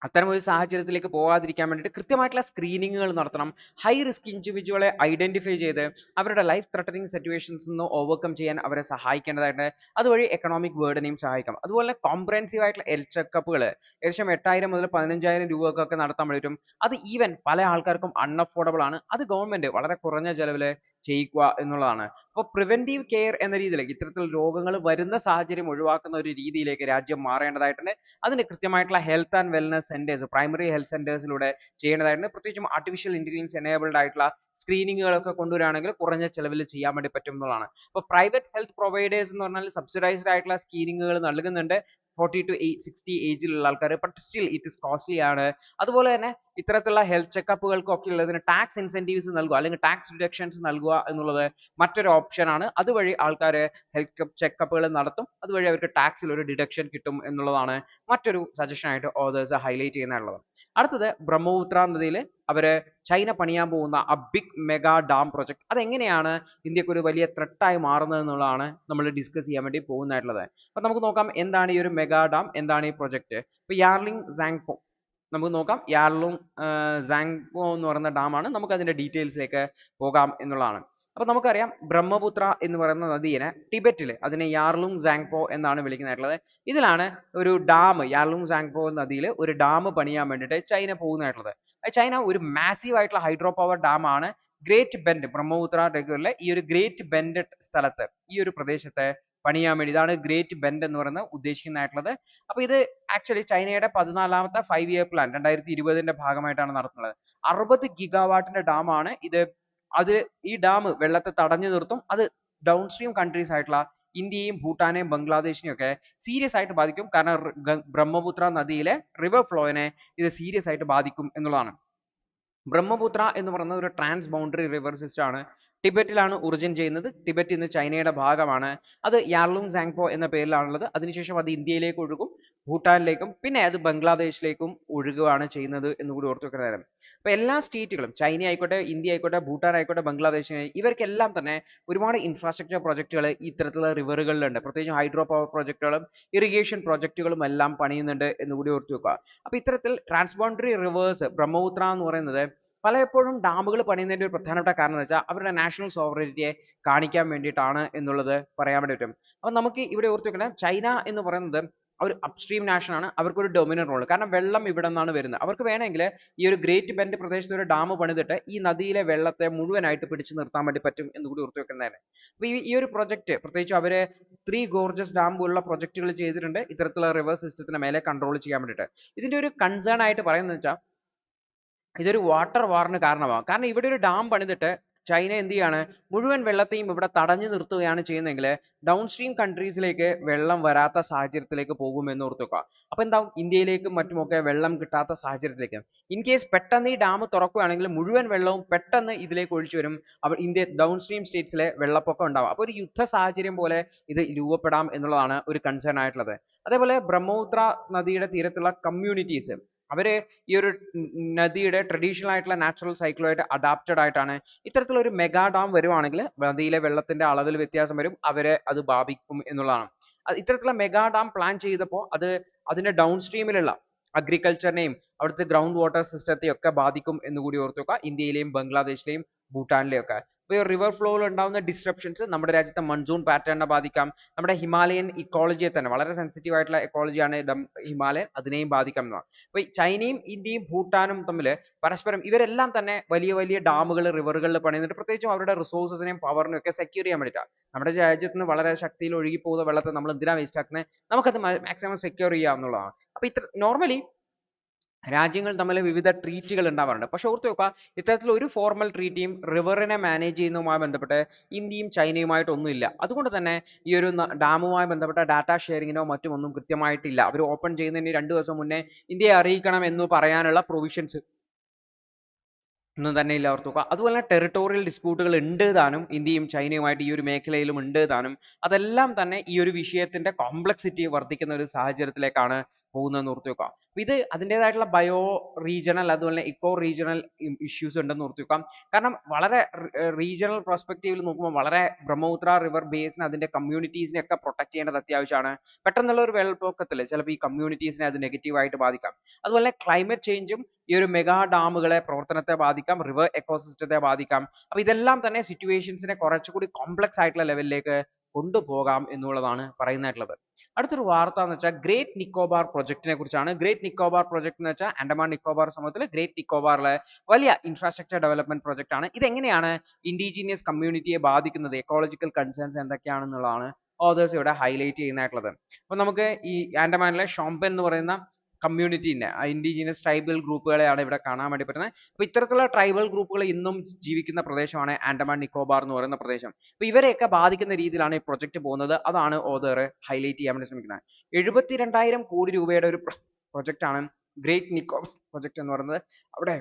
അത്തരം ഒരു സാഹചര്യത്തിലേക്ക് പോകാതിരിക്കാൻ വേണ്ടിയിട്ട് കൃത്യമായിട്ടുള്ള സ്ക്രീനിങ്ങുകൾ നടത്തണം. ഹൈ റിസ്ക് ഇൻഡിവിജ്വലെ ഐഡന്റിഫൈ ചെയ്ത് അവരുടെ ലൈഫ് ത്രെട്ടനിങ് സിറ്റുവേഷൻസ് നിന്ന് ഓവർകം ചെയ്യാൻ അവരെ സഹായിക്കേണ്ടതായിട്ട് അതുവഴി എക്കണോമിക് ബേർഡനെയും സഹായിക്കാം. അതുപോലെ കോംപ്രഹെൻസീവ് ആയിട്ടുള്ള ഹെൽത്ത് ചെക്കപ്പുകൾ ഏകദേശം 8,000 മുതൽ 15,000 രൂപക്കൊക്കെ നടത്താൻ പറ്റും. അത് ഈവൻ പല ആൾക്കാർക്കും അൺഅഫോർഡബിൾ ആണ്. അത് ഗവൺമെന്റ് വളരെ കുറഞ്ഞ ചെലവിൽ ചെയ്യിക്കുക എന്നുള്ളതാണ്. അപ്പോൾ പ്രിവെന്റീവ് കെയർ എന്ന രീതിയിലേക്ക് ഇത്തരത്തിൽ രോഗങ്ങൾ വരുന്ന സാഹചര്യം ഒഴിവാക്കുന്ന ഒരു രീതിയിലേക്ക് രാജ്യം മാറേണ്ടതായിട്ടുണ്ട്. അതിന് കൃത്യമായിട്ടുള്ള health and wellness centres, primary health സെന്റേഴ്സിലൂടെ ചെയ്യേണ്ടതായിട്ടുണ്ട്. പ്രത്യേകിച്ചും ആർട്ടിഫിഷ്യൽ ഇന്റലിജൻസ് എനേബിൾഡ് ആയിട്ടുള്ള സ്ക്രീനിങ്ങുകളൊക്കെ കൊണ്ടുവരികയാണെങ്കിൽ കുറഞ്ഞ ചെലവിൽ ചെയ്യാൻ വേണ്ടി പറ്റും എന്നുള്ളതാണ്. അപ്പോൾ പ്രൈവറ്റ് ഹെൽത്ത് പ്രൊവൈഡേഴ്സ് എന്ന് പറഞ്ഞാൽ സബ്സിഡൈസ്ഡ് ആയിട്ടുള്ള സ്ക്രീനിങ്ങുകൾ നൽകുന്നുണ്ട്. 40 to 60 ഏജിലുള്ള ആൾക്കാർ, but still it is costly ആണ്. അതുപോലെ തന്നെ ഇത്തരത്തിലുള്ള ഹെൽത്ത് ചെക്കപ്പുകൾക്കൊക്കെ ഉള്ളതിന് ടാക്സ് ഇൻസെന്റീവ്സ് നൽകുക അല്ലെങ്കിൽ ടാക്സ് ഡിഡക്ഷൻസ് നൽകുക എന്നുള്ളത് മറ്റൊരു ഓപ്ഷൻ ആണ്. അതുവഴി ആൾക്കാർ ഹെൽത്ത് ചെക്കപ്പുകൾ നടത്തും, അതുവഴി അവർക്ക് ടാക്സിൽ ഒരു ഡിഡക്ഷൻ കിട്ടും എന്നുള്ളതാണ് മറ്റൊരു സജഷൻ ആയിട്ട് ഓതേഴ്സ് ഹൈലൈറ്റ് ചെയ്യുന്നുള്ളത്. അടുത്തത് ബ്രഹ്മപുത്ര നദിയിൽ അവര് ചൈന പണിയാൻ പോകുന്ന ആ ബിഗ് മെഗാ ഡാം പ്രൊജക്ട്, അതെങ്ങനെയാണ് ഇന്ത്യക്ക് ഒരു വലിയ ത്രെട്ടായി മാറുന്നത് എന്നുള്ളതാണ് നമ്മൾ ഡിസ്കസ് ചെയ്യാൻ വേണ്ടി പോകുന്നതായിട്ടുള്ളത്. അപ്പൊ നമുക്ക് നോക്കാം എന്താണ് ഈ ഒരു മെഗാ ഡാം, എന്താണ് ഈ പ്രൊജക്ട്. ഇപ്പൊ യാർലിംഗ് സാങ്പോ നമുക്ക് നോക്കാം. യാർലുങ് സാങ്പോ എന്ന് പറയുന്ന ഡാമാണ്. നമുക്ക് അതിന്റെ ഡീറ്റെയിൽസിലേക്ക് പോകാം എന്നുള്ളതാണ്. അപ്പൊ നമുക്കറിയാം ബ്രഹ്മപുത്ര എന്ന് പറയുന്ന നദിയെ ടിബറ്റിൽ അതിനെ യാർലുങ് സാങ്പോ എന്നാണ് വിളിക്കുന്നതായിട്ടുള്ളത്. ഇതിലാണ് ഒരു ഡാം, യാർലുങ് സാങ്പോ നദിയിൽ ഒരു ഡാം പണിയാൻ വേണ്ടിയിട്ട് ചൈന പോകുന്നതായിട്ടുള്ളത്. ചൈന ഒരു മാസീവ് ആയിട്ടുള്ള ഹൈഡ്രോ പവർ ഡാം ആണ് ഗ്രേറ്റ് ബെൻഡ്, ബ്രഹ്മപുത്ര നദിയിലെ ഈ ഒരു ഗ്രേറ്റ് ബെൻഡ് സ്ഥലത്ത്, ഈ ഒരു പ്രദേശത്തെ പണിയാൻ വേണ്ടി, ഇതാണ് ഗ്രേറ്റ് ബെൻഡ് എന്ന് പറയുന്നത് ഉദ്ദേശിക്കുന്നതായിട്ടുള്ളത്. അപ്പൊ ഇത് ആക്ച്വലി ചൈനയുടെ 14ാമത്തെ 5-year പ്ലാൻ 2020ന്റെ ഭാഗമായിട്ടാണ് നടത്തുന്നത്. 60 ഗിഗാവാട്ടിന്റെ ഡാം ആണ് ഇത്. അത് ഈ ഡാം വെള്ളത്തെ തടഞ്ഞു നിർത്തും. അത് ഡൗൺ സ്ട്രീം കൺട്രീസ് ആയിട്ടുള്ള ഇന്ത്യയും ഭൂട്ടാനെയും ബംഗ്ലാദേശിനെയും ഒക്കെ സീരിയസ് ആയിട്ട് ബാധിക്കും. കാരണം ബ്രഹ്മപുത്ര നദിയിലെ റിവർ ഫ്ലോയിനെ ഇത് സീരിയസ് ആയിട്ട് ബാധിക്കും എന്നുള്ളതാണ്. ബ്രഹ്മപുത്ര എന്ന് പറയുന്നത് ഒരു ട്രാൻസ് ബൗണ്ടറി റിവർ സിസ്റ്റം ആണ്. ടിബറ്റിലാണ് ഒറിജിൻ ചെയ്യുന്നത്. ടിബറ്റ് ഇന്ന് ചൈനയുടെ ഭാഗമാണ്. അത് യാർലുങ് സാങ്പോ എന്ന പേരിലാണുള്ളത്. അതിനുശേഷം അത് ഇന്ത്യയിലേക്ക് ഒഴുകും, ഭൂട്ടാനിലേക്കും പിന്നെ അത് ബംഗ്ലാദേശിലേക്കും ഒഴുകുകയാണ് ചെയ്യുന്നത് എന്നുകൂടി ഓർത്തു വെക്കണം. അപ്പൊ എല്ലാ സ്റ്റേറ്റുകളും, ചൈന ആയിക്കോട്ടെ, ഇന്ത്യ ആയിക്കോട്ടെ, ഭൂട്ടാൻ ആയിക്കോട്ടെ, ബംഗ്ലാദേശ്, ഇവർക്കെല്ലാം തന്നെ ഒരുപാട് ഇൻഫ്രാസ്ട്രക്ചർ പ്രൊജക്ടുകൾ ഇത്തരത്തിലുള്ള റിവറുകളിലുണ്ട്. പ്രത്യേകിച്ച് ഹൈഡ്രോ പവർ പ്രൊജക്ടുകളും ഇറിഗേഷൻ പ്രൊജക്ടുകളും എല്ലാം പണിയുന്നുണ്ട് എന്നുകൂടി ഓർത്തു വെക്കുക. അപ്പൊ ഇത്തരത്തിൽ ട്രാൻസ്ബൗണ്ടറി റിവേഴ്സ് ബ്രഹ്മപുത്ര എന്ന് പറയുന്നത് പലപ്പോഴും ഡാമുകൾ പണിയുന്നതിന്റെ ഒരു പ്രധാനപ്പെട്ട കാരണം എന്ന് വെച്ചാൽ അവരുടെ നാഷണൽ സോവറിറ്റിയെ കാണിക്കാൻ വേണ്ടിയിട്ടാണ് എന്നുള്ളത് പറയാൻ വേണ്ടി പറ്റും. അപ്പൊ നമുക്ക് ഇവിടെ ഓർത്ത് വെക്കണം, ചൈന എന്ന് പറയുന്നത് ഒരു അപ്സ്ട്രീം നാഷൻ ആണ്. അവർക്ക് ഒരു ഡൊമിനന്റ് റോൾ, കാരണം വെള്ളം ഇവിടെ നിന്നാണ് വരുന്നത്. അവർക്ക് വേണമെങ്കിൽ ഈ ഒരു ഗ്രേറ്റ് ബെൻഡ് പ്രദേശത്ത് ഒരു ഡാം പണിതിട്ട് ഈ നദിയിലെ വെള്ളത്തെ മുഴുവനായിട്ട് പിടിച്ചു നിർത്താൻ വേണ്ടി പറ്റും എന്നുകൂടി ഓർത്ത് വെക്കുന്നതാണ്. അപ്പൊ ഈ ഒരു പ്രൊജക്ട് പ്രത്യേകിച്ച് അവര് 3 ഗോർജസ് ഡാം പോലുള്ള പ്രൊജക്ടുകൾ ചെയ്തിട്ടുണ്ട് ഇത്തരത്തിലുള്ള റിവർ സിസ്റ്റത്തിന് മേലെ കൺട്രോൾ ചെയ്യാൻ വേണ്ടിയിട്ട്. ഇതിന്റെ ഒരു കൺസേൺ ആയിട്ട് പറയുന്നത് വെച്ചാൽ ഇതൊരു വാട്ടർ വാറിന് കാരണമാകും. കാരണം ഇവിടെ ഒരു ഡാം പണിതിട്ട് ചൈന എന്ത് ചെയ്യാണ്, മുഴുവൻ വെള്ളത്തെയും ഇവിടെ തടഞ്ഞു നിർത്തുകയാണ് ചെയ്യുന്നതെങ്കിൽ ഡൗൺ സ്ട്രീം കൺട്രീസിലേക്ക് വെള്ളം വരാത്ത സാഹചര്യത്തിലേക്ക് പോകുമെന്ന് ഓർത്ത് വെക്കുക. അപ്പൊ എന്താവും, ഇന്ത്യയിലേക്കും മറ്റുമൊക്കെ വെള്ളം കിട്ടാത്ത സാഹചര്യത്തിലേക്ക്. ഇൻ കേസ് പെട്ടെന്ന് ഈ ഡാം തുറക്കുകയാണെങ്കിൽ മുഴുവൻ വെള്ളവും പെട്ടെന്ന് ഇതിലേക്ക് ഒഴിച്ചു വരും. അപ്പോൾ ഇന്ത്യ ഡൗൺ സ്ട്രീം സ്റ്റേറ്റ്സിലെ വെള്ളപ്പൊക്കം ഉണ്ടാവും. അപ്പോൾ ഒരു യുദ്ധ സാഹചര്യം പോലെ ഇത് രൂപപ്പെടാം എന്നുള്ളതാണ് ഒരു കൺസേൺ ആയിട്ടുള്ളത്. അതേപോലെ ബ്രഹ്മപുത്ര നദിയുടെ തീരത്തുള്ള കമ്മ്യൂണിറ്റീസ്, അവര് ഈ ഒരു നദിയുടെ ട്രഡീഷണൽ ആയിട്ടുള്ള നാച്ചുറൽ സൈക്കിളുമായിട്ട് അഡാപ്റ്റഡ് ആയിട്ടാണ്. ഇത്തരത്തിലുള്ള ഒരു മെഗാ ഡാം വരുവാണെങ്കിൽ നദിയിലെ വെള്ളത്തിന്റെ അളവിൽ വ്യത്യാസം വരും, അവരെ അത് ബാധിക്കും എന്നുള്ളതാണ്. ഇത്തരത്തിലുള്ള മെഗാ ഡാം പ്ലാൻ ചെയ്തപ്പോൾ അത് അതിന്റെ ഡൗൺ സ്ട്രീമിലുള്ള അഗ്രികൾച്ചറിനെയും അവിടുത്തെ ഗ്രൗണ്ട് വാട്ടർ സിസ്റ്റത്തെയും ഒക്കെ ബാധിക്കും എന്നുകൂടി ഓർത്തു വെക്കുക. ഇന്ത്യയിലെയും ബംഗ്ലാദേശിലെയും ഭൂട്ടാനിലെയും ഒക്കെ. അപ്പോൾ ഈ റിവർ ഫ്ലോയിൽ ഉണ്ടാകുന്ന ഡിസ്റപ്ഷൻസ് നമ്മുടെ രാജ്യത്തെ മൺസൂൺ പാറ്റേണിനെ ബാധിക്കാം. നമ്മുടെ ഹിമാലയൻ ഇക്കോളജിയെ തന്നെ, വളരെ സെൻസിറ്റീവ് ആയിട്ടുള്ള ഇക്കോളജിയാണ് ഹിമാലയൻ, അതിനെയും ബാധിക്കാം എന്നതാണ്. അപ്പോൾ ചൈനയും ഇന്ത്യയും ഭൂട്ടാനും തമ്മിൽ പരസ്പരം ഇവരെല്ലാം തന്നെ വലിയ വലിയ ഡാമുകൾ റിവറുകളിൽ പണിയുന്നുണ്ട്. പ്രത്യേകിച്ചും അവരുടെ റിസോഴ്സസിനെയും പവറിനെയും ഒക്കെ സെക്യൂർ ചെയ്യാൻ വേണ്ടിയിട്ടാണ്. നമ്മുടെ രാജ്യത്ത് നിന്ന് വളരെ ശക്തിയിൽ ഒഴുകി പോകുന്ന വെള്ളത്തെ നമ്മൾ എന്തിനാണ് വേസ്റ്റ് ആക്കുന്നത്, നമുക്കത് മാക്സിമം സെക്യൂർ ചെയ്യാം എന്നുള്ളതാണ്. അപ്പോൾ ഇത്ര നോർമലി രാജ്യങ്ങൾ തമ്മിൽ വിവിധ ട്രീറ്റുകൾ ഉണ്ടാവാറുണ്ട്. പക്ഷെ ഓർത്ത് വെക്കുക, ഇത്തരത്തിൽ ഒരു ഫോർമൽ ട്രീറ്റിയും റിവറിനെ മാനേജ് ചെയ്യുന്നതുമായി ബന്ധപ്പെട്ട് ഇന്ത്യയും ചൈനയുമായിട്ടൊന്നും ഇല്ല. അതുകൊണ്ട് തന്നെ ഈ ഒരു ഡാമുമായി ബന്ധപ്പെട്ട ഡാറ്റ ഷെയറിങ്ങിനോ മറ്റുമൊന്നും കൃത്യമായിട്ടില്ല. അവർ ഓപ്പൺ ചെയ്യുന്നതിന് 2 ദിവസം മുന്നേ ഇന്ത്യയെ അറിയിക്കണം എന്ന് പറയാനുള്ള പ്രൊവിഷൻസ് ഒന്നും തന്നെ ഇല്ല, ഓർത്ത് വെക്കുക. അതുപോലെ തന്നെ ടെറിട്ടോറിയൽ ഡിസ്പ്യൂട്ടുകൾ ഉണ്ട് താനും, ഇന്ത്യയും ചൈനയുമായിട്ട് ഈ ഒരു മേഖലയിലും ഉണ്ട് താനും. അതെല്ലാം തന്നെ ഈ ഒരു വിഷയത്തിന്റെ കോംപ്ലക്സിറ്റി വർദ്ധിക്കുന്ന ഒരു സാഹചര്യത്തിലേക്കാണ് പോകുന്നതെന്ന് ഓർത്ത് വെക്കുക. ഇത് അതിൻ്റെതായിട്ടുള്ള ബയോ റീജിയണൽ അതുപോലെ ഇക്കോ റീജിയണൽ ഇഷ്യൂസ് ഉണ്ടെന്ന് ഓർത്ത് വെക്കാം. കാരണം വളരെ റീജിയണൽ പെർസ്പെക്റ്റീവിൽ നോക്കുമ്പോൾ വളരെ ബ്രഹ്മപുത്ര റിവർ ബേസിന് അതിന്റെ കമ്മ്യൂണിറ്റീസിനെ ഒക്കെ പ്രൊട്ടക്ട് ചെയ്യേണ്ടത് അത്യാവശ്യമാണ്. പെട്ടെന്നുള്ള ഒരു വെള്ളപ്പൊക്കത്തിൽ ചിലപ്പോൾ ഈ കമ്മ്യൂണിറ്റീസിനെ അത് നെഗറ്റീവായിട്ട് ബാധിക്കാം. അതുപോലെ ക്ലൈമറ്റ് ചേഞ്ചും ഈ ഒരു മെഗാ ഡാമുകളെ പ്രവർത്തനത്തെ ബാധിക്കാം, റിവർ എക്കോസിസ്റ്റത്തെ ബാധിക്കാം. അപ്പൊ ഇതെല്ലാം തന്നെ സിറ്റുവേഷൻസിനെ കുറച്ചുകൂടി കോംപ്ലക്സ് ആയിട്ടുള്ള ലെവലിലേക്ക് കൊണ്ടുപോകാം എന്നുള്ളതാണ് പറയുന്നതായിട്ടുള്ളത്. അടുത്തൊരു വാർത്ത എന്ന് വെച്ചാൽ ഗ്രേറ്റ് നിക്കോബാർ പ്രൊജക്ടിനെ കുറിച്ചാണ്. ഗ്രേറ്റ് നിക്കോബാർ പ്രൊജക്ട് എന്ന് വെച്ചാൽ ആൻഡമാൻ നിക്കോബാർ സമൂഹത്തിൽ ഗ്രേറ്റ് നിക്കോബാറിലെ വലിയ ഇൻഫ്രാസ്ട്രക്ചർ ഡെവലപ്മെന്റ് പ്രൊജക്ട് ആണ്. ഇതെങ്ങനെയാണ് ഇൻഡിജീനിയസ് കമ്മ്യൂണിറ്റിയെ ബാധിക്കുന്നത്, എക്കോളജിക്കൽ കൺസേൺസ് എന്തൊക്കെയാണെന്നുള്ളതാണ് ഓതേഴ്സ് ഇവിടെ ഹൈലൈറ്റ് ചെയ്യുന്നതായിട്ടുള്ളത്. അപ്പൊ നമുക്ക് ഈ ആൻഡമാനിലെ ഷോംപെൻ എന്ന് പറയുന്ന കമ്മ്യൂണിറ്റീനെ ഇൻഡിജിനസ് ട്രൈബൽ ഗ്രൂപ്പുകളെയാണ് ഇവിടെ കാണാൻ വേണ്ടി പറ്റുന്നത്. അപ്പോൾ ഇത്തരത്തിലുള്ള ട്രൈബൽ ഗ്രൂപ്പുകൾ ഇന്നും ജീവിക്കുന്ന പ്രദേശമാണ് ആൻഡമാൻ നിക്കോബാർ എന്ന് പറയുന്ന പ്രദേശം. അപ്പോൾ ഇവരെയൊക്കെ ബാധിക്കുന്ന രീതിയിലാണ് ഈ പ്രൊജക്ട് പോകുന്നത്. അതാണ് ഓതർ ഹൈലൈറ്റ് ചെയ്യാൻ വേണ്ടി ശ്രമിക്കുന്നത്. 72,000 കോടി രൂപയുടെ ഒരു പ്രൊജക്റ്റ് ആണ് ഗ്രേറ്റ് നിക്കോബാർ പ്രൊജക്ട് എന്ന് പറയുന്നത്. അവിടെ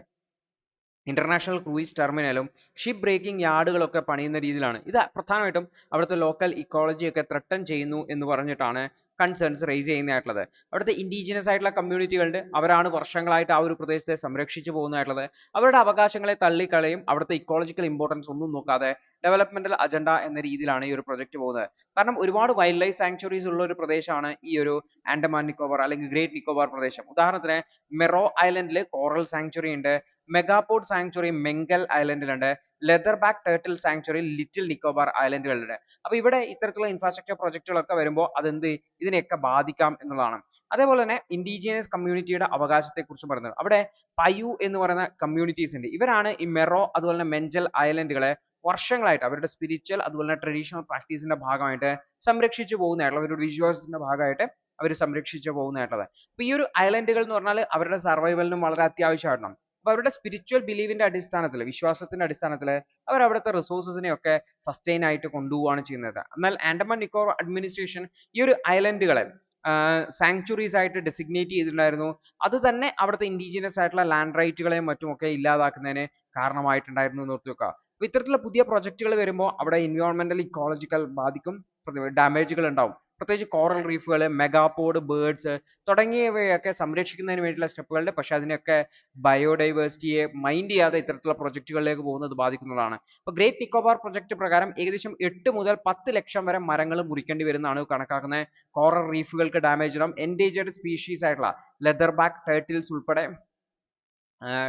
ഇന്റർനാഷണൽ ക്രൂയിസ് ടെർമിനലും ഷിപ്പ് ബ്രേക്കിംഗ് യാർഡുകളൊക്കെ പണിയുന്ന രീതിയിലാണ്. ഇത് പ്രധാനമായിട്ടും അവിടുത്തെ ലോക്കൽ ഇക്കോളജി ഒക്കെ ത്രട്ടൺ ചെയ്യുന്നു എന്ന് പറഞ്ഞിട്ടാണ് കൺസേൺസ് റേസ് ചെയ്യുന്നതായിട്ടുള്ളത്. അവിടുത്തെ ഇൻഡിജിനസ് ആയിട്ടുള്ള കമ്മ്യൂണിറ്റികളുണ്ട്, അവരാണ് വർഷങ്ങളായിട്ട് ആ ഒരു പ്രദേശത്തെ സംരക്ഷിച്ചു പോകുന്നതായിട്ടുള്ളത്. അവരുടെ അവകാശങ്ങളെ തള്ളിക്കളയും, അവിടുത്തെ ഇക്കോളജിക്കൽ ഇമ്പോർട്ടൻസ് ഒന്നും നോക്കാതെ ഡെവലപ്മെന്റൽ അജണ്ട എന്ന രീതിയിലാണ് ഈ ഒരു പ്രൊജക്ട് പോകുന്നത്. കാരണം ഒരുപാട് വൈൽഡ് ലൈഫ് സാങ്ച്വറീസ് ഉള്ള ഒരു പ്രദേശമാണ് ഈ ഒരു ആൻഡമാൻ നിക്കോബാർ അല്ലെങ്കിൽ ഗ്രേറ്റ് നിക്കോബാർ പ്രദേശം. ഉദാഹരണത്തിന് മെറോ ഐലൻഡിൽ കോറൽ സാങ്ച്വറി ഉണ്ട്, മെഗാപോഡ് സാങ്ച്വറി മെങ്കൽ ഐലൻഡിലുണ്ട്, leatherback turtle sanctuary little Nicobar ഐലൻഡുകളിലുണ്ട്. അപ്പോൾ ഇവിടെ ഇത്തരത്തിലുള്ള ഇൻഫ്രാസ്ട്രക്ചർ പ്രൊജക്റ്റുകളൊക്കെ വരുമ്പോൾ അതെന്ത് ഇതിനെയൊക്കെ ബാധിക്കാം എന്നുള്ളതാണ്. അതേപോലെ തന്നെ ഇൻഡിജിനസ് കമ്മ്യൂണിറ്റിയുടെ അവകാശത്തെക്കുറിച്ച് പറയുന്നത് അവിടെ പയു എന്ന് പറയുന്ന കമ്മ്യൂണിറ്റീസ് ഉണ്ട്. ഇവരാണ് ഈ മെറോ അതുപോലെ തന്നെ മെഞ്ചൽ ഐലൻഡുകളെ വർഷങ്ങളായിട്ട് അവരുടെ സ്പിരിച്വൽ അതുപോലെ തന്നെ ട്രഡീഷണൽ പ്രാക്ടീസിന്റെ ഭാഗമായിട്ട് സംരക്ഷിച്ചു പോകുന്നതായിട്ടുള്ള അവരുടെ വിശ്വാസത്തിന്റെ ഭാഗമായിട്ട് അവർ സംരക്ഷിച്ചു പോകുന്നതായിട്ടുള്ളത്. അപ്പോൾ ഈ ഒരു ഐലൻഡുകൾ എന്ന് പറഞ്ഞാൽ അവരുടെ സർവൈവലിനും വളരെ അത്യാവശ്യമാണ്. അപ്പൊ അവരുടെ സ്പിരിച്വൽ ബിലീവിന്റെ അടിസ്ഥാനത്തിൽ, വിശ്വാസത്തിന്റെ അടിസ്ഥാനത്തിൽ അവർ അവിടുത്തെ റിസോഴ്സസിനെ ഒക്കെ സസ്റ്റെയിൻ ആയിട്ട് കൊണ്ടുപോവുകയാണ് ചെയ്യുന്നത്. എന്നാൽ ആൻഡമാൻ നിക്കോബാർ അഡ്മിനിസ്ട്രേഷൻ ഈ ഒരു ഐലൻഡുകളെ സാങ്ച്വറീസ് ആയിട്ട് ഡെസിഗ്നേറ്റ് ചെയ്തിട്ടുണ്ടായിരുന്നു. അത് തന്നെ അവിടുത്തെ ഇൻഡിജിനസ് ആയിട്ടുള്ള ലാൻഡ് റൈറ്റുകളെയും മറ്റുമൊക്കെ ഇല്ലാതാക്കുന്നതിന് കാരണമായിട്ടുണ്ടായിരുന്നു എന്ന് ഓർത്ത് വെക്കുക. അപ്പൊ ഇത്തരത്തിലുള്ള പുതിയ പ്രൊജക്ടുകൾ വരുമ്പോൾ അവിടെ എൻവയോൺമെന്റൽ ഇക്കോളജിക്കൽ ബാധിക്കും, ഡാമേജുകൾ ഉണ്ടാവും. പ്രത്യേകിച്ച് കോറൽ റീഫുകൾ, മെഗാപോഡ് ബേർഡ്സ് തുടങ്ങിയവയൊക്കെ സംരക്ഷിക്കുന്നതിന് വേണ്ടിയുള്ള സ്റ്റെപ്പുകളുണ്ട്. പക്ഷെ അതിനൊക്കെ ബയോഡൈവേഴ്സിറ്റിയെ മൈൻഡ് ചെയ്യാതെ ഇത്തരത്തിലുള്ള പ്രൊജക്ടുകളിലേക്ക് പോകുന്നത് ബാധിക്കുന്നതാണ്. അപ്പോൾ ഗ്രേറ്റ് നിക്കോബാർ പ്രൊജക്ട് പ്രകാരം ഏകദേശം 8 മുതൽ 10 ലക്ഷം വരെ മരങ്ങൾ മുറിക്കേണ്ടി വരുന്നതാണ് കണക്കാക്കുന്നത്. കോറൽ റീഫുകൾക്ക് ഡാമേജ് ഉണ്ടാവും. എൻഡേഞ്ചേർഡ് സ്പീഷീസ് ആയിട്ടുള്ള ലെതർ ബാക്ക് ടേർട്ടിൽസ് ഉൾപ്പെടെ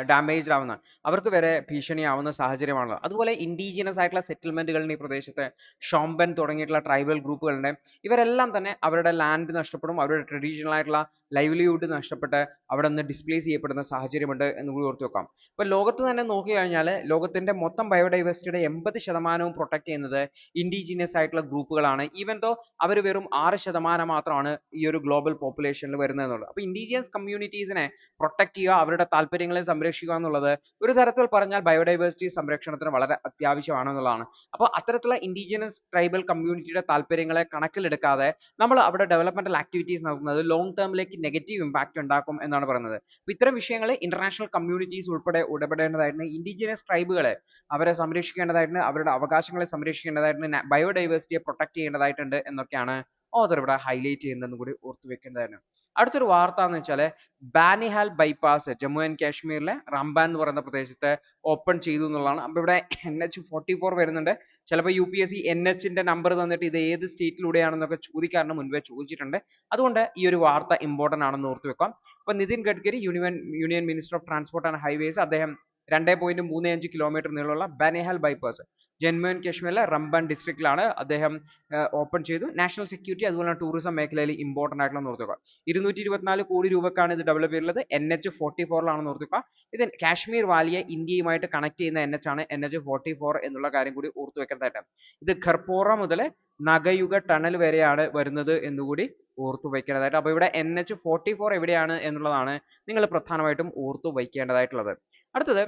ഡാമേജ്ഡ് ആവുന്ന, അവർക്ക് വരെ ഭീഷണിയാവുന്ന സാഹചര്യമാണുള്ളത്. അതുപോലെ ഇൻഡിജിനസ് ആയിട്ടുള്ള സെറ്റിൽമെന്റുകളുടെ ഈ പ്രദേശത്ത് ഷോംബൻ തുടങ്ങിയിട്ടുള്ള ട്രൈബൽ ഗ്രൂപ്പുകളുണ്ട്. ഇവരെല്ലാം തന്നെ അവരുടെ ലാൻഡ് നഷ്ടപ്പെടും, അവരുടെ ട്രഡീഷണൽ ആയിട്ടുള്ള ലൈവ്ലിഹുഡ് നഷ്ടപ്പെട്ട് അവിടെ നിന്ന് ഡിസ്പ്ലേസ് ചെയ്യപ്പെടുന്ന സാഹചര്യമുണ്ട് എന്ന് കൂടി ഓർത്ത് വെക്കാം. ഇപ്പോൾ ലോകത്ത് തന്നെ നോക്കിക്കഴിഞ്ഞാൽ ലോകത്തിന്റെ മൊത്തം ബയോഡൈവേഴ്സിറ്റിയുടെ 80% പ്രൊട്ടക്ട് ചെയ്യുന്നത് ഇൻഡിജിനസ് ആയിട്ടുള്ള ഗ്രൂപ്പുകളാണ്. ഈവൻ ദോ അവർ വെറും 6% മാത്രമാണ് ഈ ഒരു ഗ്ലോബൽ പോപ്പുലേഷനിൽ വരുന്നത് എന്നുള്ളത്. അപ്പോൾ ഇൻഡിജിനസ് കമ്മ്യൂണിറ്റീസിനെ പ്രൊട്ടക്ട് ചെയ്യുക, അവരുടെ താല്പര്യങ്ങളെ സംരക്ഷിക്കുക എന്നുള്ളത് ഒരു തരത്തിൽ പറഞ്ഞാൽ ബയോഡൈവേഴ്സിറ്റി സംരക്ഷണത്തിന് വളരെ അത്യാവശ്യമാണെന്നുള്ളതാണ്. അപ്പോൾ അത്തരത്തിലുള്ള ഇൻഡിജിനസ് ട്രൈബൽ കമ്മ്യൂണിറ്റിയുടെ താല്പര്യങ്ങളെ കണക്കിലെടുക്കാതെ നമ്മൾ അവിടെ ഡെവലപ്മെന്റൽ ആക്ടിവിറ്റീസ് നടത്തുന്നത് ലോങ് ടേമിലേക്ക് നെഗറ്റീവ് ഇമ്പാക്ട് ഉണ്ടാക്കും എന്നാണ് പറയുന്നത്. അപ്പോൾ ഇത്തരം വിഷയങ്ങൾ ഇന്റർനാഷണൽ കമ്മ്യൂണിറ്റീസ് ഉൾപ്പെടെ ഇടപെടേണ്ടതായിട്ടുണ്ട്. ഇൻഡിജിനസ് ട്രൈബുകളെ അവരെ സംരക്ഷിക്കേണ്ടതായിട്ടുണ്ട്, അവരുടെ അവകാശങ്ങളെ സംരക്ഷിക്കേണ്ടതായിട്ടുണ്ട്, ബയോഡൈവേഴ്സിറ്റിയെ പ്രൊട്ടക്ട് ചെയ്യേണ്ടതായിട്ടുണ്ട് എന്നൊക്കെയാണ് ഓതർ ഇവിടെ ഹൈലൈറ്റ് ചെയ്യുന്നതെന്ന് കൂടി ഓർത്തു വെക്കേണ്ടതാണ്. അടുത്തൊരു വാർത്ത എന്ന് വെച്ചാൽ ബാനിഹാൽ ബൈപ്പാസ് ജമ്മു ആൻഡ് കാശ്മീരിലെ റംബാൻ എന്ന് പറയുന്ന പ്രദേശത്ത് ഓപ്പൺ ചെയ്തു എന്നുള്ളതാണ്. അപ്പോൾ ഇവിടെ NH44 വരുന്നുണ്ട്. ചിലപ്പോൾ UPSC NHന്റെ നമ്പർ തന്നിട്ട് ഇത് ഏത് സ്റ്റേറ്റിലൂടെയാണെന്നൊക്കെ ചോദിക്കാറുണ്ട്, മുൻപേ ചോദിച്ചിട്ടുണ്ട്. അതുകൊണ്ട് ഈ ഒരു വാർത്ത ഇമ്പോർട്ടന്റ് ആണെന്ന് ഓർത്ത് വെക്കാം. അപ്പോൾ Nitin Gadkari union minister of transport and highways അദ്ദേഹം 2.35 കിലോമീറ്റർ നീളമുള്ള ബാനിഹാൽ ബൈപ്പാസ് ജമ്മു ആൻഡ് കാശ്മീരിലെ റംബാൻ ഡിസ്ട്രിക്റ്റിലാണ് അദ്ദേഹം ഓപ്പൺ ചെയ്തു. നാഷണൽ സെക്യൂരിറ്റി അതുപോലെ ടൂറിസം മേഖലയിൽ ഇമ്പോർട്ടന്റ് ആയിട്ടുള്ള ഓർത്തുക. 224 കോടി രൂപക്കാണ് ഇത് ഡെവലപ്പ് ചെയ്തിട്ടുള്ളത്. NH44 ഓർത്തുക. ഇത് കാശ്മീർ വാലിയെ ഇന്ത്യയുമായിട്ട് കണക്ട് ചെയ്യുന്ന NH ആണ്, NH44 എന്നുള്ള കാര്യം കൂടി ഓർത്തു വെക്കേണ്ടതായിട്ട്. ഇത് ഖർപോറ മുതൽ നഗയുഗ ടണൽ വരെയാണ് വരുന്നത് എന്നുകൂടി ഓർത്തു വയ്ക്കേണ്ടതായിട്ട്. അപ്പോൾ ഇവിടെ NH44 എവിടെയാണ് എന്നുള്ളതാണ് നിങ്ങൾ പ്രധാനമായിട്ടും ഓർത്തു വയ്ക്കേണ്ടതായിട്ടുള്ളത്. അടുത്തത്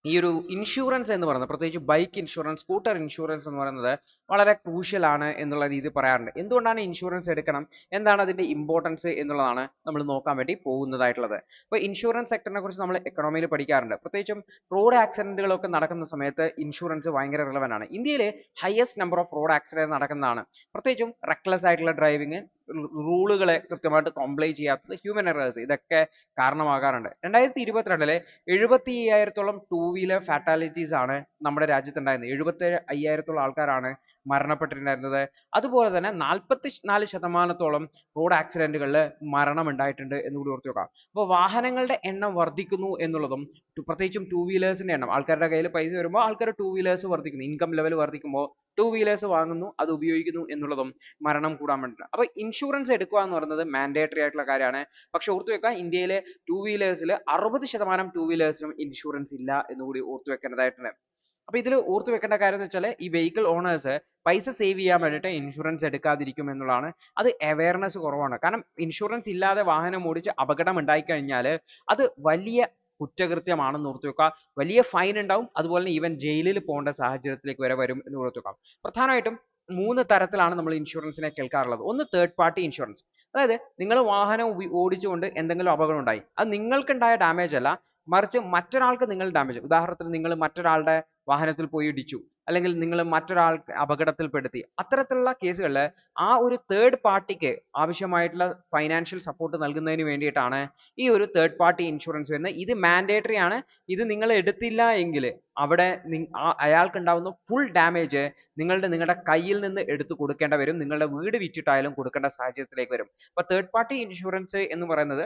ഈ ഒരു ഇൻഷുറൻസ് എന്ന് പറയുന്നത്, പ്രത്യേകിച്ച് ബൈക്ക് ഇൻഷുറൻസ്, സ്കൂട്ടർ ഇൻഷുറൻസ് എന്ന് പറയുന്നത് വളരെ ക്രൂഷ്യൽ ആണ് എന്നുള്ള രീതി പറയാറുണ്ട്. എന്തുകൊണ്ടാണ് ഇൻഷുറൻസ് എടുക്കണം, എന്താണ് അതിന്റെ ഇമ്പോർട്ടൻസ് എന്നുള്ളതാണ് നമ്മൾ നോക്കാൻ വേണ്ടി പോകുന്നതായിട്ടുള്ളത്. അപ്പോൾ ഇൻഷുറൻസ് സെക്ടറിനെ കുറിച്ച് നമ്മൾ എക്കണോമിയിൽ പഠിക്കാറുണ്ട്. പ്രത്യേകിച്ചും റോഡ് ആക്സിഡന്റുകളൊക്കെ നടക്കുന്ന സമയത്ത് ഇൻഷുറൻസ് ഭയങ്കര റിലവൻ്റ് ആണ്. ഇന്ത്യയിൽ highest number off road accident നടക്കുന്നതാണ്. പ്രത്യേകിച്ചും റെക്ലെസ് ആയിട്ടുള്ള ഡ്രൈവിംഗ്, റൂളുകളെ കൃത്യമായിട്ട് കോംപ്ലൈ ചെയ്യാത്തത്, ഹ്യൂമൻ എറേഴ്സ്, ഇതൊക്കെ കാരണമാകാറുണ്ട്. 2022 75,000-ഓളം ടൂ വീലർ ഫാറ്റാലിറ്റീസ് ആണ് നമ്മുടെ രാജ്യത്തുണ്ടായിരുന്നത്. 75,000-ഓളം ആൾക്കാരാണ് മരണപ്പെട്ടിട്ടുണ്ടായിരുന്നത്. അതുപോലെ തന്നെ 44% റോഡ് ആക്സിഡന്റുകളിൽ മരണം ഉണ്ടായിട്ടുണ്ട് എന്നുകൂടി ഓർത്ത് വെക്കാം. അപ്പോൾ വാഹനങ്ങളുടെ എണ്ണം വർദ്ധിക്കുന്നു എന്നുള്ളതും, പ്രത്യേകിച്ചും ടൂ വീലേഴ്സിന്റെ എണ്ണം, ആൾക്കാരുടെ കയ്യിൽ പൈസ വരുമ്പോൾ ആൾക്കാർ ടൂ വീലേഴ്സ് വർദ്ധിക്കുന്നു, ഇൻകം ലെവൽ വർദ്ധിക്കുമ്പോൾ ടൂ വീലേഴ്സ് വാങ്ങുന്നു, അത് ഉപയോഗിക്കുന്നു എന്നുള്ളതും മരണം കൂടാൻ വേണ്ടിയിട്ടാണ്. അപ്പോൾ ഇൻഷുറൻസ് എടുക്കുക എന്ന് പറയുന്നത് മാൻഡേറ്ററി ആയിട്ടുള്ള കാര്യമാണ്. പക്ഷെ ഓർത്തു വെക്കുക, ഇന്ത്യയിലെ ടൂ വീലേഴ്സിൽ 60% ടൂ വീലേഴ്സിനും ഇൻഷുറൻസ് ഇല്ല എന്നുകൂടി ഓർത്തു വെക്കേണ്ടതായിട്ടുണ്ട്. അപ്പൊ ഇതിൽ ഓർത്ത് വെക്കേണ്ട കാര്യം എന്ന് വെച്ചാൽ ഈ വെഹിക്കിൾ ഓണേഴ്സ് പൈസ സേവ് ചെയ്യാൻ വേണ്ടിയിട്ട് ഇൻഷുറൻസ് എടുക്കാതിരിക്കും എന്നുള്ളതാണ്. അത് അവയർനെസ് കുറവാണ്. കാരണം ഇൻഷുറൻസ് ഇല്ലാതെ വാഹനം ഓടിച്ച് അപകടം ഉണ്ടായിക്കഴിഞ്ഞാൽ അത് വലിയ കുറ്റകൃത്യമാണെന്ന് ഓർത്ത് വെക്കുക. വലിയ ഫൈൻ ഉണ്ടാവും. അതുപോലെ തന്നെ ഈവൻ ജയിലിൽ പോകേണ്ട സാഹചര്യത്തിലേക്ക് വരെ വരും എന്ന് ഓർത്ത് വെക്കാം. പ്രധാനമായിട്ടും 3 തരത്തിലാണ് നമ്മൾ ഇൻഷുറൻസിനെ കേൾക്കാറുള്ളത്. ഒന്ന് തേർഡ് പാർട്ടി ഇൻഷുറൻസ്. അതായത് നിങ്ങൾ വാഹനം ഓടിച്ചുകൊണ്ട് എന്തെങ്കിലും അപകടം ഉണ്ടായി. അത് നിങ്ങൾക്കുണ്ടായ ഡാമേജ് അല്ല, മറിച്ച് മറ്റൊരാൾക്ക് നിങ്ങൾ ഡാമേജ്. ഉദാഹരണത്തിന് നിങ്ങൾ മറ്റൊരാളുടെ വാഹനത്തിൽ പോയി ഇടിച്ചു, അല്ലെങ്കിൽ നിങ്ങൾ മറ്റൊരാൾക്ക് അപകടത്തിൽപ്പെടുത്തി. അത്തരത്തിലുള്ള കേസുകളിൽ ആ ഒരു തേർഡ് പാർട്ടിക്ക് ആവശ്യമായിട്ടുള്ള ഫൈനാൻഷ്യൽ സപ്പോർട്ട് നൽകുന്നതിന് വേണ്ടിയിട്ടാണ് ഈ ഒരു തേർഡ് പാർട്ടി ഇൻഷുറൻസ് വരുന്നത്. ഇത് മാൻഡേറ്ററി ആണ്. ഇത് നിങ്ങൾ എടുത്തില്ല എങ്കിൽ അവിടെ അയാൾക്ക് ഉണ്ടാവുന്ന ഫുൾ ഡാമേജ് നിങ്ങളുടെ കയ്യിൽ നിന്ന് എടുത്തു കൊടുക്കേണ്ടി വരും. നിങ്ങളുടെ വീട് വിറ്റിട്ടായാലും കൊടുക്കേണ്ട സാഹചര്യത്തിലേക്ക് വരും. അപ്പോൾ തേർഡ് പാർട്ടി ഇൻഷുറൻസ് എന്ന് പറയുന്നത്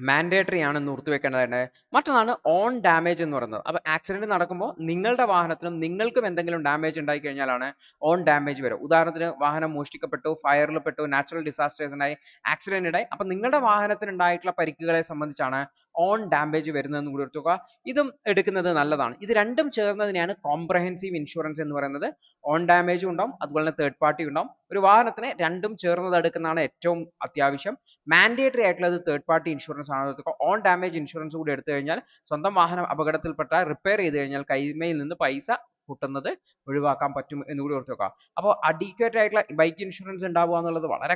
മാൻഡേറ്ററി ആണെന്ന് ഓർത്ത് വെക്കേണ്ടതാണ്. മറ്റൊന്നാണ് ഓൺ ഡാമേജ് എന്ന് പറയുന്നത്. അപ്പോൾ ആക്സിഡന്റ് നടക്കുമ്പോൾ നിങ്ങളുടെ വാഹനത്തിനും നിങ്ങൾക്കും എന്തെങ്കിലും ഡാമേജ് ഉണ്ടായി കഴിഞ്ഞാലാണ് ഓൺ ഡാമേജ് വരും. ഉദാഹരണത്തിന് വാഹനം മോഷ്ടിക്കപ്പെട്ടു, ഫയറിൽ പെട്ടു, നാച്ചുറൽ ഡിസാസ്റ്റേഴ്സ് ഉണ്ടായി, ആക്സിഡന്റ് ഉണ്ടായി. അപ്പോൾ നിങ്ങളുടെ വാഹനത്തിന് ഉണ്ടായിട്ടുള്ള പരിക്കുകളെ സംബന്ധിച്ചാണ് ഓൺ ഡാമേജ് വരുന്നതെന്ന് കൂടി ഓർത്ത് വെക്കുക. ഇതും എടുക്കുന്നത് നല്ലതാണ്. ഇത് രണ്ടും ചേർന്നതിനെയാണ് കോംപ്രഹെൻസീവ് ഇൻഷുറൻസ് എന്ന് പറയുന്നത്. ഓൺ ഡാമേജും ഉണ്ടാവും, അതുപോലെ തന്നെ തേർഡ് പാർട്ടി ഉണ്ടാവും. ഒരു വാഹനത്തിന് രണ്ടും ചേർന്നത് എടുക്കുന്നതാണ് ഏറ്റവും അത്യാവശ്യം. മാൻഡേറ്ററി ആയിട്ടുള്ളത് തേർഡ് പാർട്ടി ഇൻഷുറൻസ് ആണ്. ഓൺ ഡാമേജ് ഇൻഷുറൻസ് കൂടി എടുത്തു കഴിഞ്ഞാൽ സ്വന്തം വാഹനം അപകടത്തിൽപ്പെട്ടാൽ റിപ്പയർ ചെയ്ത് കഴിഞ്ഞാൽ കൈമയിൽ നിന്ന് പൈസ പൊട്ടുന്നത് ഒഴിവാക്കാൻ പറ്റും എന്നുകൂടി ഓർത്ത് വെക്കുക. അപ്പോൾ അഡീക്വേറ്റ് ആയിട്ടുള്ള ബൈക്ക് ഇൻഷുറൻസ് ഉണ്ടാവുക എന്നുള്ളത് വളരെ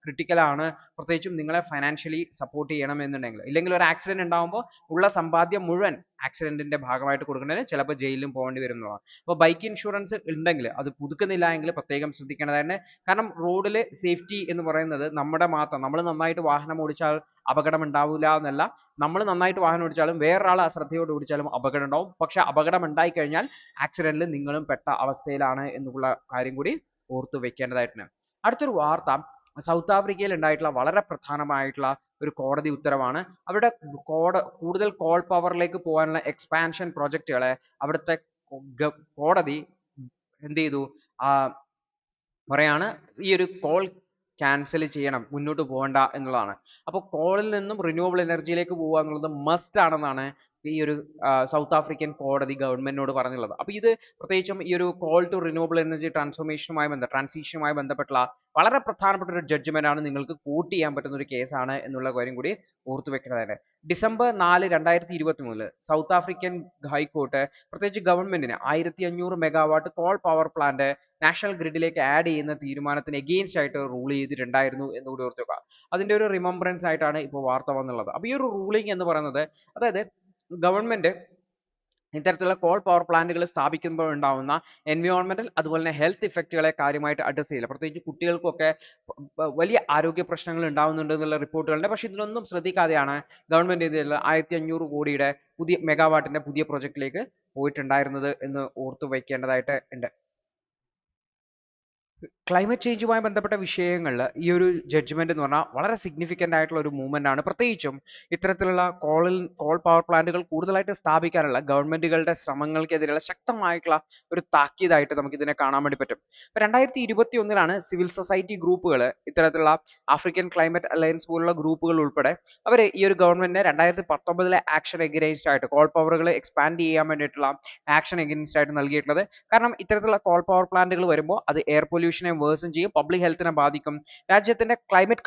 ക്രിട്ടിക്കൽ ആണ്. പ്രത്യേകിച്ചും നിങ്ങളെ ഫൈനാൻഷ്യലി സപ്പോർട്ട് ചെയ്യണം എന്നുണ്ടെങ്കിൽ. ഇല്ലെങ്കിൽ ഒരു ആക്സിഡന്റ് ഉണ്ടാകുമ്പോൾ ഉള്ള സമ്പാദ്യം മുഴുവൻ ആക്സിഡന്റിന്റെ ഭാഗമായിട്ട് കൊടുക്കുന്നതിന് ചിലപ്പോൾ ജയിലിലും പോകേണ്ടി വരുന്നതാണ്. അപ്പോൾ ബൈക്ക് ഇൻഷുറൻസ് ഉണ്ടെങ്കിൽ അത് പുതുക്കുന്നില്ല എങ്കിൽ പ്രത്യേകം ശ്രദ്ധിക്കേണ്ടതാണ്. കാരണം റോഡിൽ സേഫ്റ്റി എന്ന് പറയുന്നത് നമ്മുടെ മാത്രം. നമ്മൾ നന്നായിട്ട് വാഹനം ഓടിച്ചാൽ അപകടം ഉണ്ടാവില്ല എന്നല്ല, നമ്മൾ നന്നായിട്ട് വാഹനം ഓടിച്ചാലും വേറൊരാൾ അശ്രദ്ധയോട് ഓടിച്ചാലും അപകടം ഉണ്ടാവും. പക്ഷെ അപകടം ഉണ്ടായി കഴിഞ്ഞാൽ ആക്സിഡന്റിൽ നിങ്ങളും പെട്ട അവസ്ഥയിലാണ് എന്നുള്ള കാര്യം കൂടി ഓർത്തു വെക്കേണ്ടതായിട്ടുണ്ട്. അടുത്തൊരു വാർത്ത സൗത്ത് ആഫ്രിക്കയിൽ ഉണ്ടായിട്ടുള്ള വളരെ പ്രധാനമായിട്ടുള്ള ഒരു കോടതി ഉത്തരവാണ്. അവിടെ കൂടുതൽ കോൾ പവറിലേക്ക് പോകാനുള്ള എക്സ്പാൻഷൻ പ്രൊജക്റ്റുകളെ അവിടുത്തെ കോടതി എന്ത് ചെയ്തു? പറയാണ് ഈ ഒരു കോൾ ക്യാൻസൽ ചെയ്യണം, മുന്നോട്ട് പോകണ്ട എന്നുള്ളതാണ്. അപ്പോൾ കോളിൽ നിന്നും റിന്യൂവബിൾ എനർജിയിലേക്ക് പോകുക എന്നുള്ളത് മസ്റ്റ് ആണെന്നാണ് ഈ ഒരു സൗത്ത് ആഫ്രിക്കൻ കോടതി ഗവൺമെന്റിനോട് പറഞ്ഞുള്ളത്. അപ്പോൾ ഇത് പ്രത്യേകിച്ചും ഈ ഒരു കോൾ ടു റിന്യൂവബിൾ എനർജി ട്രാൻസിഷനുമായി ബന്ധപ്പെട്ടുള്ള വളരെ പ്രധാനപ്പെട്ട ഒരു ജഡ്ജ്മെന്റ് ആണ്. നിങ്ങൾക്ക് കോട്ട് ചെയ്യാൻ പറ്റുന്ന ഒരു കേസാണ് എന്നുള്ള കാര്യം കൂടി ഓർത്തു വെക്കേണ്ടതാണ്. ഡിസംബർ 4, 2023 സൗത്ത് ആഫ്രിക്കൻ ഹൈക്കോർട്ട് പ്രത്യേകിച്ച് ഗവൺമെന്റിന് 1500 megawatt coal power plant national ഗ്രിഡിലേക്ക് ആഡ് ചെയ്യുന്ന തീരുമാനത്തിന് എഗെയിൻസ്റ്റ് ആയിട്ട് റൂൾ ചെയ്തിട്ടുണ്ടായിരുന്നു എന്നുകൂടി ഓർത്ത് വെക്കുക. അതിന്റെ ഒരു റിമംബറൻസ് ആയിട്ടാണ് ഇപ്പോൾ വാർത്ത വന്നുള്ളത്. അപ്പോൾ ഈ ഒരു റൂളിംഗ് എന്ന് പറയുന്നത്, അതായത് ഗവൺമെന്റ് ഇത്തരത്തിലുള്ള കോൾ പവർ പ്ലാന്റുകൾ സ്ഥാപിക്കുമ്പോൾ ഉണ്ടാവുന്ന എൻവയോൺമെന്റൽ അതുപോലെ തന്നെ ഹെൽത്ത് ഇഫക്റ്റുകളെ കാര്യമായിട്ട് അഡ്രസ് ചെയ്യില്ല. പ്രത്യേകിച്ച് കുട്ടികൾക്കൊക്കെ വലിയ ആരോഗ്യ പ്രശ്നങ്ങൾ ഉണ്ടാവുന്നുണ്ട് എന്നുള്ള റിപ്പോർട്ടുകളുണ്ട്. പക്ഷെ ഇതിലൊന്നും ശ്രദ്ധിക്കാതെയാണ് ഗവൺമെന്റ് ഇതിൽ 1500 കോടിയുടെ പുതിയ മെഗാവാട്ടിന്റെ പുതിയ പ്രൊജക്റ്റിലേക്ക് പോയിട്ടുണ്ടായിരുന്നത് എന്ന് ഓർത്തു വയ്ക്കേണ്ടതായിട്ട് ഉണ്ട്. ക്ലൈമറ്റ് ചേഞ്ചുമായി ബന്ധപ്പെട്ട വിഷയങ്ങളിൽ ഈ ഒരു ജഡ്ജ്മെന്റ് എന്ന് പറഞ്ഞാൽ വളരെ സിഗ്നിഫിക്കന്റ് ആയിട്ടുള്ള ഒരു മൂവ്മെന്റ് ആണ്. പ്രത്യേകിച്ചും ഇത്തരത്തിലുള്ള കോൾ പവർ പ്ലാന്റുകൾ കൂടുതലായിട്ട് സ്ഥാപിക്കാനുള്ള ഗവൺമെന്റുകളുടെ ശ്രമങ്ങൾക്കെതിരെയുള്ള ശക്തമായിട്ടുള്ള ഒരു താക്കീതായിട്ട് നമുക്ക് ഇതിനെ കാണാൻ വേണ്ടി പറ്റും. ഇപ്പൊ 2021 സിവിൽ സൊസൈറ്റി ഗ്രൂപ്പുകൾ, ഇത്തരത്തിലുള്ള ആഫ്രിക്കൻ ക്ലൈമറ്റ് അലയൻസ് പോലുള്ള ഗ്രൂപ്പുകൾ ഉൾപ്പെടെ അവർ ഈ ഒരു ഗവൺമെന്റിനെ 2019 ആക്ഷൻ എഗെയിൻസ്റ്റ് ആയിട്ട് കോൾ പവറുകൾ എക്സ്പാൻഡ് ചെയ്യാൻ വേണ്ടിയിട്ടുള്ള ആക്ഷൻ എഗെയിൻസ്റ്റ് ആയിട്ട് നൽകിയിട്ടുള്ളത്. കാരണം ഇത്തരത്തിലുള്ള കോൾ പവർ പ്ലാന്റുകൾ വരുമ്പോൾ അത് എയർ പൊല്യൂഷനെ വേഴ്സൺ ചെയ്യും, പബ്ലിക് ഹെൽത്തിനെ ബാധിക്കും, രാജ്യത്തിന്റെ ക്ലൈമറ്റ്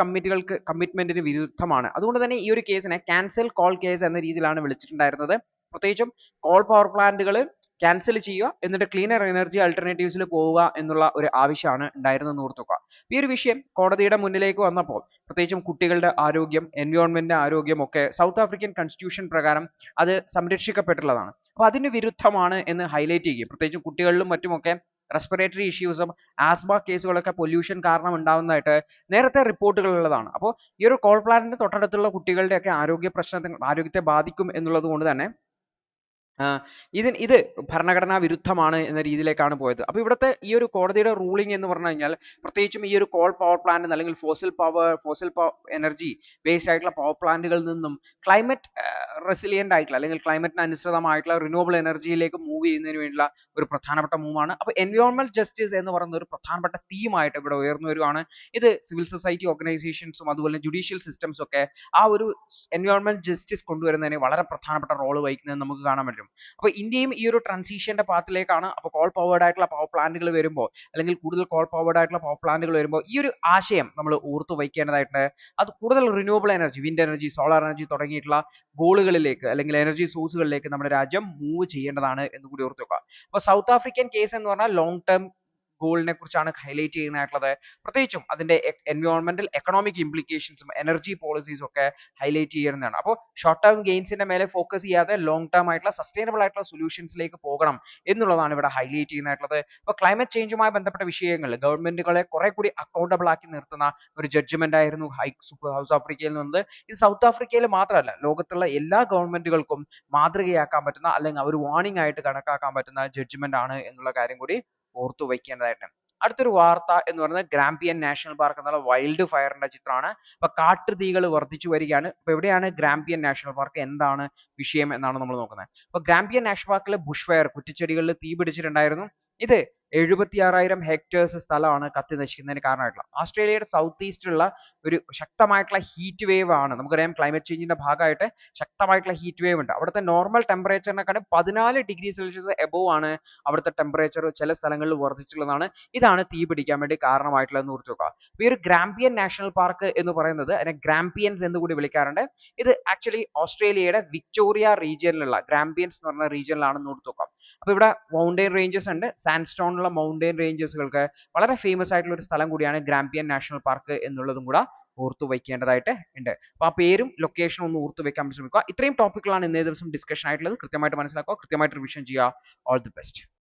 കമ്മിറ്റ്മെന്റിന് വിരുദ്ധമാണ്. അതുകൊണ്ട് തന്നെ ഈ ഒരു കേസിനെ ക്യാൻസൽ കോൾ കേസ് എന്ന രീതിയിലാണ് വിളിച്ചിട്ടുണ്ടായിരുന്നത്. പ്രത്യേകിച്ചും കോൾ പവർ പ്ലാന്റുകൾ ക്യാൻസൽ ചെയ്യുക, എന്നിട്ട് ക്ലീനർ എനർജി ആൾട്ടർനേറ്റീവ്സിൽ പോവുക എന്നുള്ള ഒരു ആവശ്യമാണ് ഉണ്ടായിരുന്നത് ഓർത്തു വെക്കുക. ഈ ഒരു വിഷയം കോടതിയുടെ മുന്നിലേക്ക് വന്നപ്പോൾ പ്രത്യേകിച്ചും കുട്ടികളുടെ ആരോഗ്യം, എൻവയോൺമെന്റിന്റെ ആരോഗ്യം ഒക്കെ സൗത്ത് ആഫ്രിക്കൻ കോൺസ്റ്റിറ്റ്യൂഷൻ പ്രകാരം അത് സംരക്ഷിക്കപ്പെട്ടിട്ടുള്ളതാണ്. അപ്പോൾ അതിന് വിരുദ്ധമാണ് എന്ന് ഹൈലൈറ്റ് ചെയ്യുകയും പ്രത്യേകിച്ചും കുട്ടികളിലും മറ്റുമൊക്കെ റെസ്പിറേറ്ററി ഇഷ്യൂസും ആസ്മ കേസുകളൊക്കെ പൊല്യൂഷൻ കാരണം ഉണ്ടാവുന്നതായിട്ട് നേരത്തെ റിപ്പോർട്ടുകൾ ഉള്ളതാണ്. അപ്പോൾ ഈ ഒരു കോൾ പ്ലാന്റിന്റെ തൊട്ടടുത്തുള്ള കുട്ടികളുടെയൊക്കെ ആരോഗ്യത്തെ ബാധിക്കും എന്നുള്ളത് കൊണ്ട് തന്നെ ഇത് ഭരണഘടനാ വിരുദ്ധമാണ് എന്ന രീതിയിലേക്കാണ് പോയത്. അപ്പോൾ ഇവിടുത്തെ ഈ ഒരു കോടതിയുടെ റൂളിംഗ് എന്ന് പറഞ്ഞു കഴിഞ്ഞാൽ പ്രത്യേകിച്ചും ഈ ഒരു കോൾ പവർ പ്ലാന്റ് അല്ലെങ്കിൽ ഫോസിൽ എനർജി ബേസ്ഡ് ആയിട്ടുള്ള പവർ പ്ലാന്റുകളിൽ നിന്നും ക്ലൈമറ്റ് റെസിലിയന്റ് ആയിട്ടുള്ള അല്ലെങ്കിൽ ക്ലൈമറ്റിന് അനുസൃതമായിട്ടുള്ള റിന്യൂവബിൾ എനർജിയിലേക്ക് മൂവ് ചെയ്യുന്നതിന് വേണ്ടിയുള്ള ഒരു പ്രധാനപ്പെട്ട മൂവാണ്. അപ്പോൾ എൻവയോൺമെന്റൽ ജസ്റ്റിസ് എന്ന് പറയുന്ന ഒരു പ്രധാനപ്പെട്ട തീമായിട്ട് ഇവിടെ ഉയർന്നു വരുവാണ്. ഇത് സിവിൽ സൊസൈറ്റി ഓർഗനൈസേഷൻസും അതുപോലെ ജുഡീഷ്യൽ സിസ്റ്റംസും ഒക്കെ ആ ഒരു എൻവയോൺമെന്റൽ ജസ്റ്റിസ് കൊണ്ടുവരുന്നതിന് വളരെ പ്രധാനപ്പെട്ട റോൾ വഹിക്കുന്നത് നമുക്ക് കാണാൻ പറ്റും. പറ്റും. അപ്പോൾ ഇന്ത്യയും ഈ ഒരു ട്രാൻസിഷന്റെ പാത്തിലേക്കാണ്. അപ്പോൾ കോൾ പവേർഡ് ആയിട്ടുള്ള പവർ പ്ലാന്റുകൾ വരുമ്പോൾ, അല്ലെങ്കിൽ കൂടുതൽ കോൾ പവേർഡ് ആയിട്ടുള്ള പവർ പ്ലാന്റുകൾ വരുമ്പോൾ ഈ ഒരു ആശയം നമ്മൾ ഓർത്തു വയ്ക്കേണ്ടതായിട്ടുണ്ട്. അത് കൂടുതൽ renewable energy, wind energy, solar energy തുടങ്ങിയിട്ടുള്ള ഗോളുകളിലേക്ക് അല്ലെങ്കിൽ എനർജി സോഴ്സുകളിലേക്ക് നമ്മുടെ രാജ്യം മൂവ് ചെയ്യേണ്ടതാണ് എന്ന് കൂടി ഓർത്ത് വെക്കുക. അപ്പോൾ സൗത്ത് ആഫ്രിക്കൻ കേസ് എന്ന് പറഞ്ഞാൽ ലോങ് ടേം ഗോളിനെ കുറിച്ചാണ് ഹൈലൈറ്റ് ചെയ്യുന്നതായിട്ടുള്ളത്. പ്രത്യേകിച്ചും അതിന്റെ എൻവയോൺമെന്റൽ എക്കണോമിക് ഇംപ്ലിക്കേഷൻസും എനർജി പോളിസീസും ഒക്കെ ഹൈലൈറ്റ് ചെയ്യുന്നതാണ്. അപ്പോൾ ഷോർട്ട് ടേം ഗെയിൻസിന്റെ മേലെ ഫോക്കസ് ചെയ്യാതെ ലോങ് ടേം ആയിട്ടുള്ള സസ്റ്റൈനബിൾ ആയിട്ടുള്ള സൊല്യൂഷൻസിലേക്ക് പോകണം എന്നുള്ളതാണ് ഇവിടെ ഹൈലൈറ്റ് ചെയ്യുന്നതായിട്ടുള്ളത്. അപ്പോൾ ക്ലൈമറ്റ് ചേഞ്ചുമായി ബന്ധപ്പെട്ട വിഷയങ്ങൾ ഗവൺമെന്റുകളെ കുറെ കൂടി അക്കൗണ്ടബിൾ ആക്കി നിർത്തുന്ന ഒരു ജഡ്ജ്മെന്റ് ആയിരുന്നു സൗത്ത് ആഫ്രിക്കയിൽ നിന്നത്. ഇത് സൗത്ത് ആഫ്രിക്കയിൽ മാത്രമല്ല, ലോകത്തുള്ള എല്ലാ ഗവൺമെന്റുകൾക്കും മാതൃകയാക്കാൻ പറ്റുന്ന അല്ലെങ്കിൽ ഒരു വാർണിംഗ് ആയിട്ട് കണക്കാക്കാൻ പറ്റുന്ന ജഡ്ജ്മെന്റ് ആണ് എന്നുള്ള കാര്യം കൂടി ഓർത്തു വയ്ക്കേണ്ടതായിട്ടുണ്ട്. അടുത്തൊരു വാർത്ത എന്ന് പറയുന്നത് ഗ്രാമ്പിയൻ നാഷണൽ പാർക്ക് എന്നുള്ള വൈൽഡ് ഫയറിന്റെ ചിത്രമാണ്. അപ്പൊ കാട്ടുതീകൾ വർദ്ധിച്ചു വരികയാണ്. അപ്പൊ എവിടെയാണ് ഗ്രാമ്പിയൻ നാഷണൽ പാർക്ക്, എന്താണ് വിഷയം എന്നാണ് നമ്മൾ നോക്കുന്നത്. അപ്പൊ ഗ്രാമ്പിയൻ നാഷണൽ പാർക്കിൽ ബുഷ് ഫയർ, കുറ്റിച്ചെടികളിൽ തീ പിടിച്ചിട്ടുണ്ടായിരുന്നു. ഇത് 76,000 ഹെക്ടേഴ്സ് സ്ഥലമാണ് കത്തി നശിക്കുന്നതിന് കാരണമായിട്ടുള്ളത്. ഓസ്ട്രേലിയയുടെ സൗത്ത് ഈസ്റ്റിലുള്ള ഒരു ശക്തമായിട്ടുള്ള ഹീറ്റ് വേവ് ആണ്. നമുക്കറിയാം ക്ലൈമറ്റ് ചേഞ്ചിന്റെ ഭാഗമായിട്ട് ശക്തമായിട്ടുള്ള ഹീറ്റ് വേവ് ഉണ്ട്. അവിടുത്തെ നോർമൽ ടെമ്പറേച്ചറിനെക്കാളും 14 ഡിഗ്രി സെൽഷ്യസ് എബോവ് ആണ് അവിടുത്തെ ടെമ്പറേച്ചർ ചില സ്ഥലങ്ങളിൽ വർദ്ധിച്ചുള്ളതാണ്. ഇതാണ് തീ പിടിക്കാൻ വേണ്ടി കാരണമായിട്ടുള്ളതെന്ന് ഓർത്ത് വെക്കുക. അപ്പോൾ ഈ ഒരു ഗ്രാമ്പിയൻ നാഷണൽ പാർക്ക് എന്ന് പറയുന്നത്, അതിനെ ഗ്രാമ്പിയൻസ് എന്ന് കൂടി വിളിക്കാറുണ്ട്. ഇത് ആക്ച്വലി ഓസ്ട്രേലിയയുടെ വിക്ടോറിയ റീജിയനിലുള്ള ഗ്രാമ്പിയൻസ് എന്ന് പറയുന്ന റീജിയനിലാണെന്ന് ഓർത്ത് വെക്കുക. അപ്പോൾ ഇവിടെ മൗണ്ടൻ റേഞ്ചസ് ഉണ്ട്. സാൻഡ്സ്റ്റോണിലുള്ള മൗണ്ടൻ റേഞ്ചസുകൾക്ക് വളരെ ഫേമസ് ആയിട്ടുള്ള ഒരു സ്ഥലം കൂടിയാണ് ഗ്രാമ്പിയൻ നാഷണൽ പാർക്ക് എന്നുള്ളതും കൂടെ ഓർത്തു വയ്ക്കേണ്ടതായിട്ട് ഉണ്ട്. അപ്പോൾ ആ പേരും ലൊക്കേഷനും ഒന്ന് ഓർത്തു വെക്കാൻ ശ്രമിക്കുക. ഇത്രയും ടോപ്പിക്കുകളാണ് ഇന്നേ ദിവസം ഡിസ്കഷൻ ആയിട്ടുള്ളത്. കൃത്യമായിട്ട് മനസ്സിലാക്കുക, കൃത്യമായിട്ട് റിവിഷൻ ചെയ്യുക. All the best.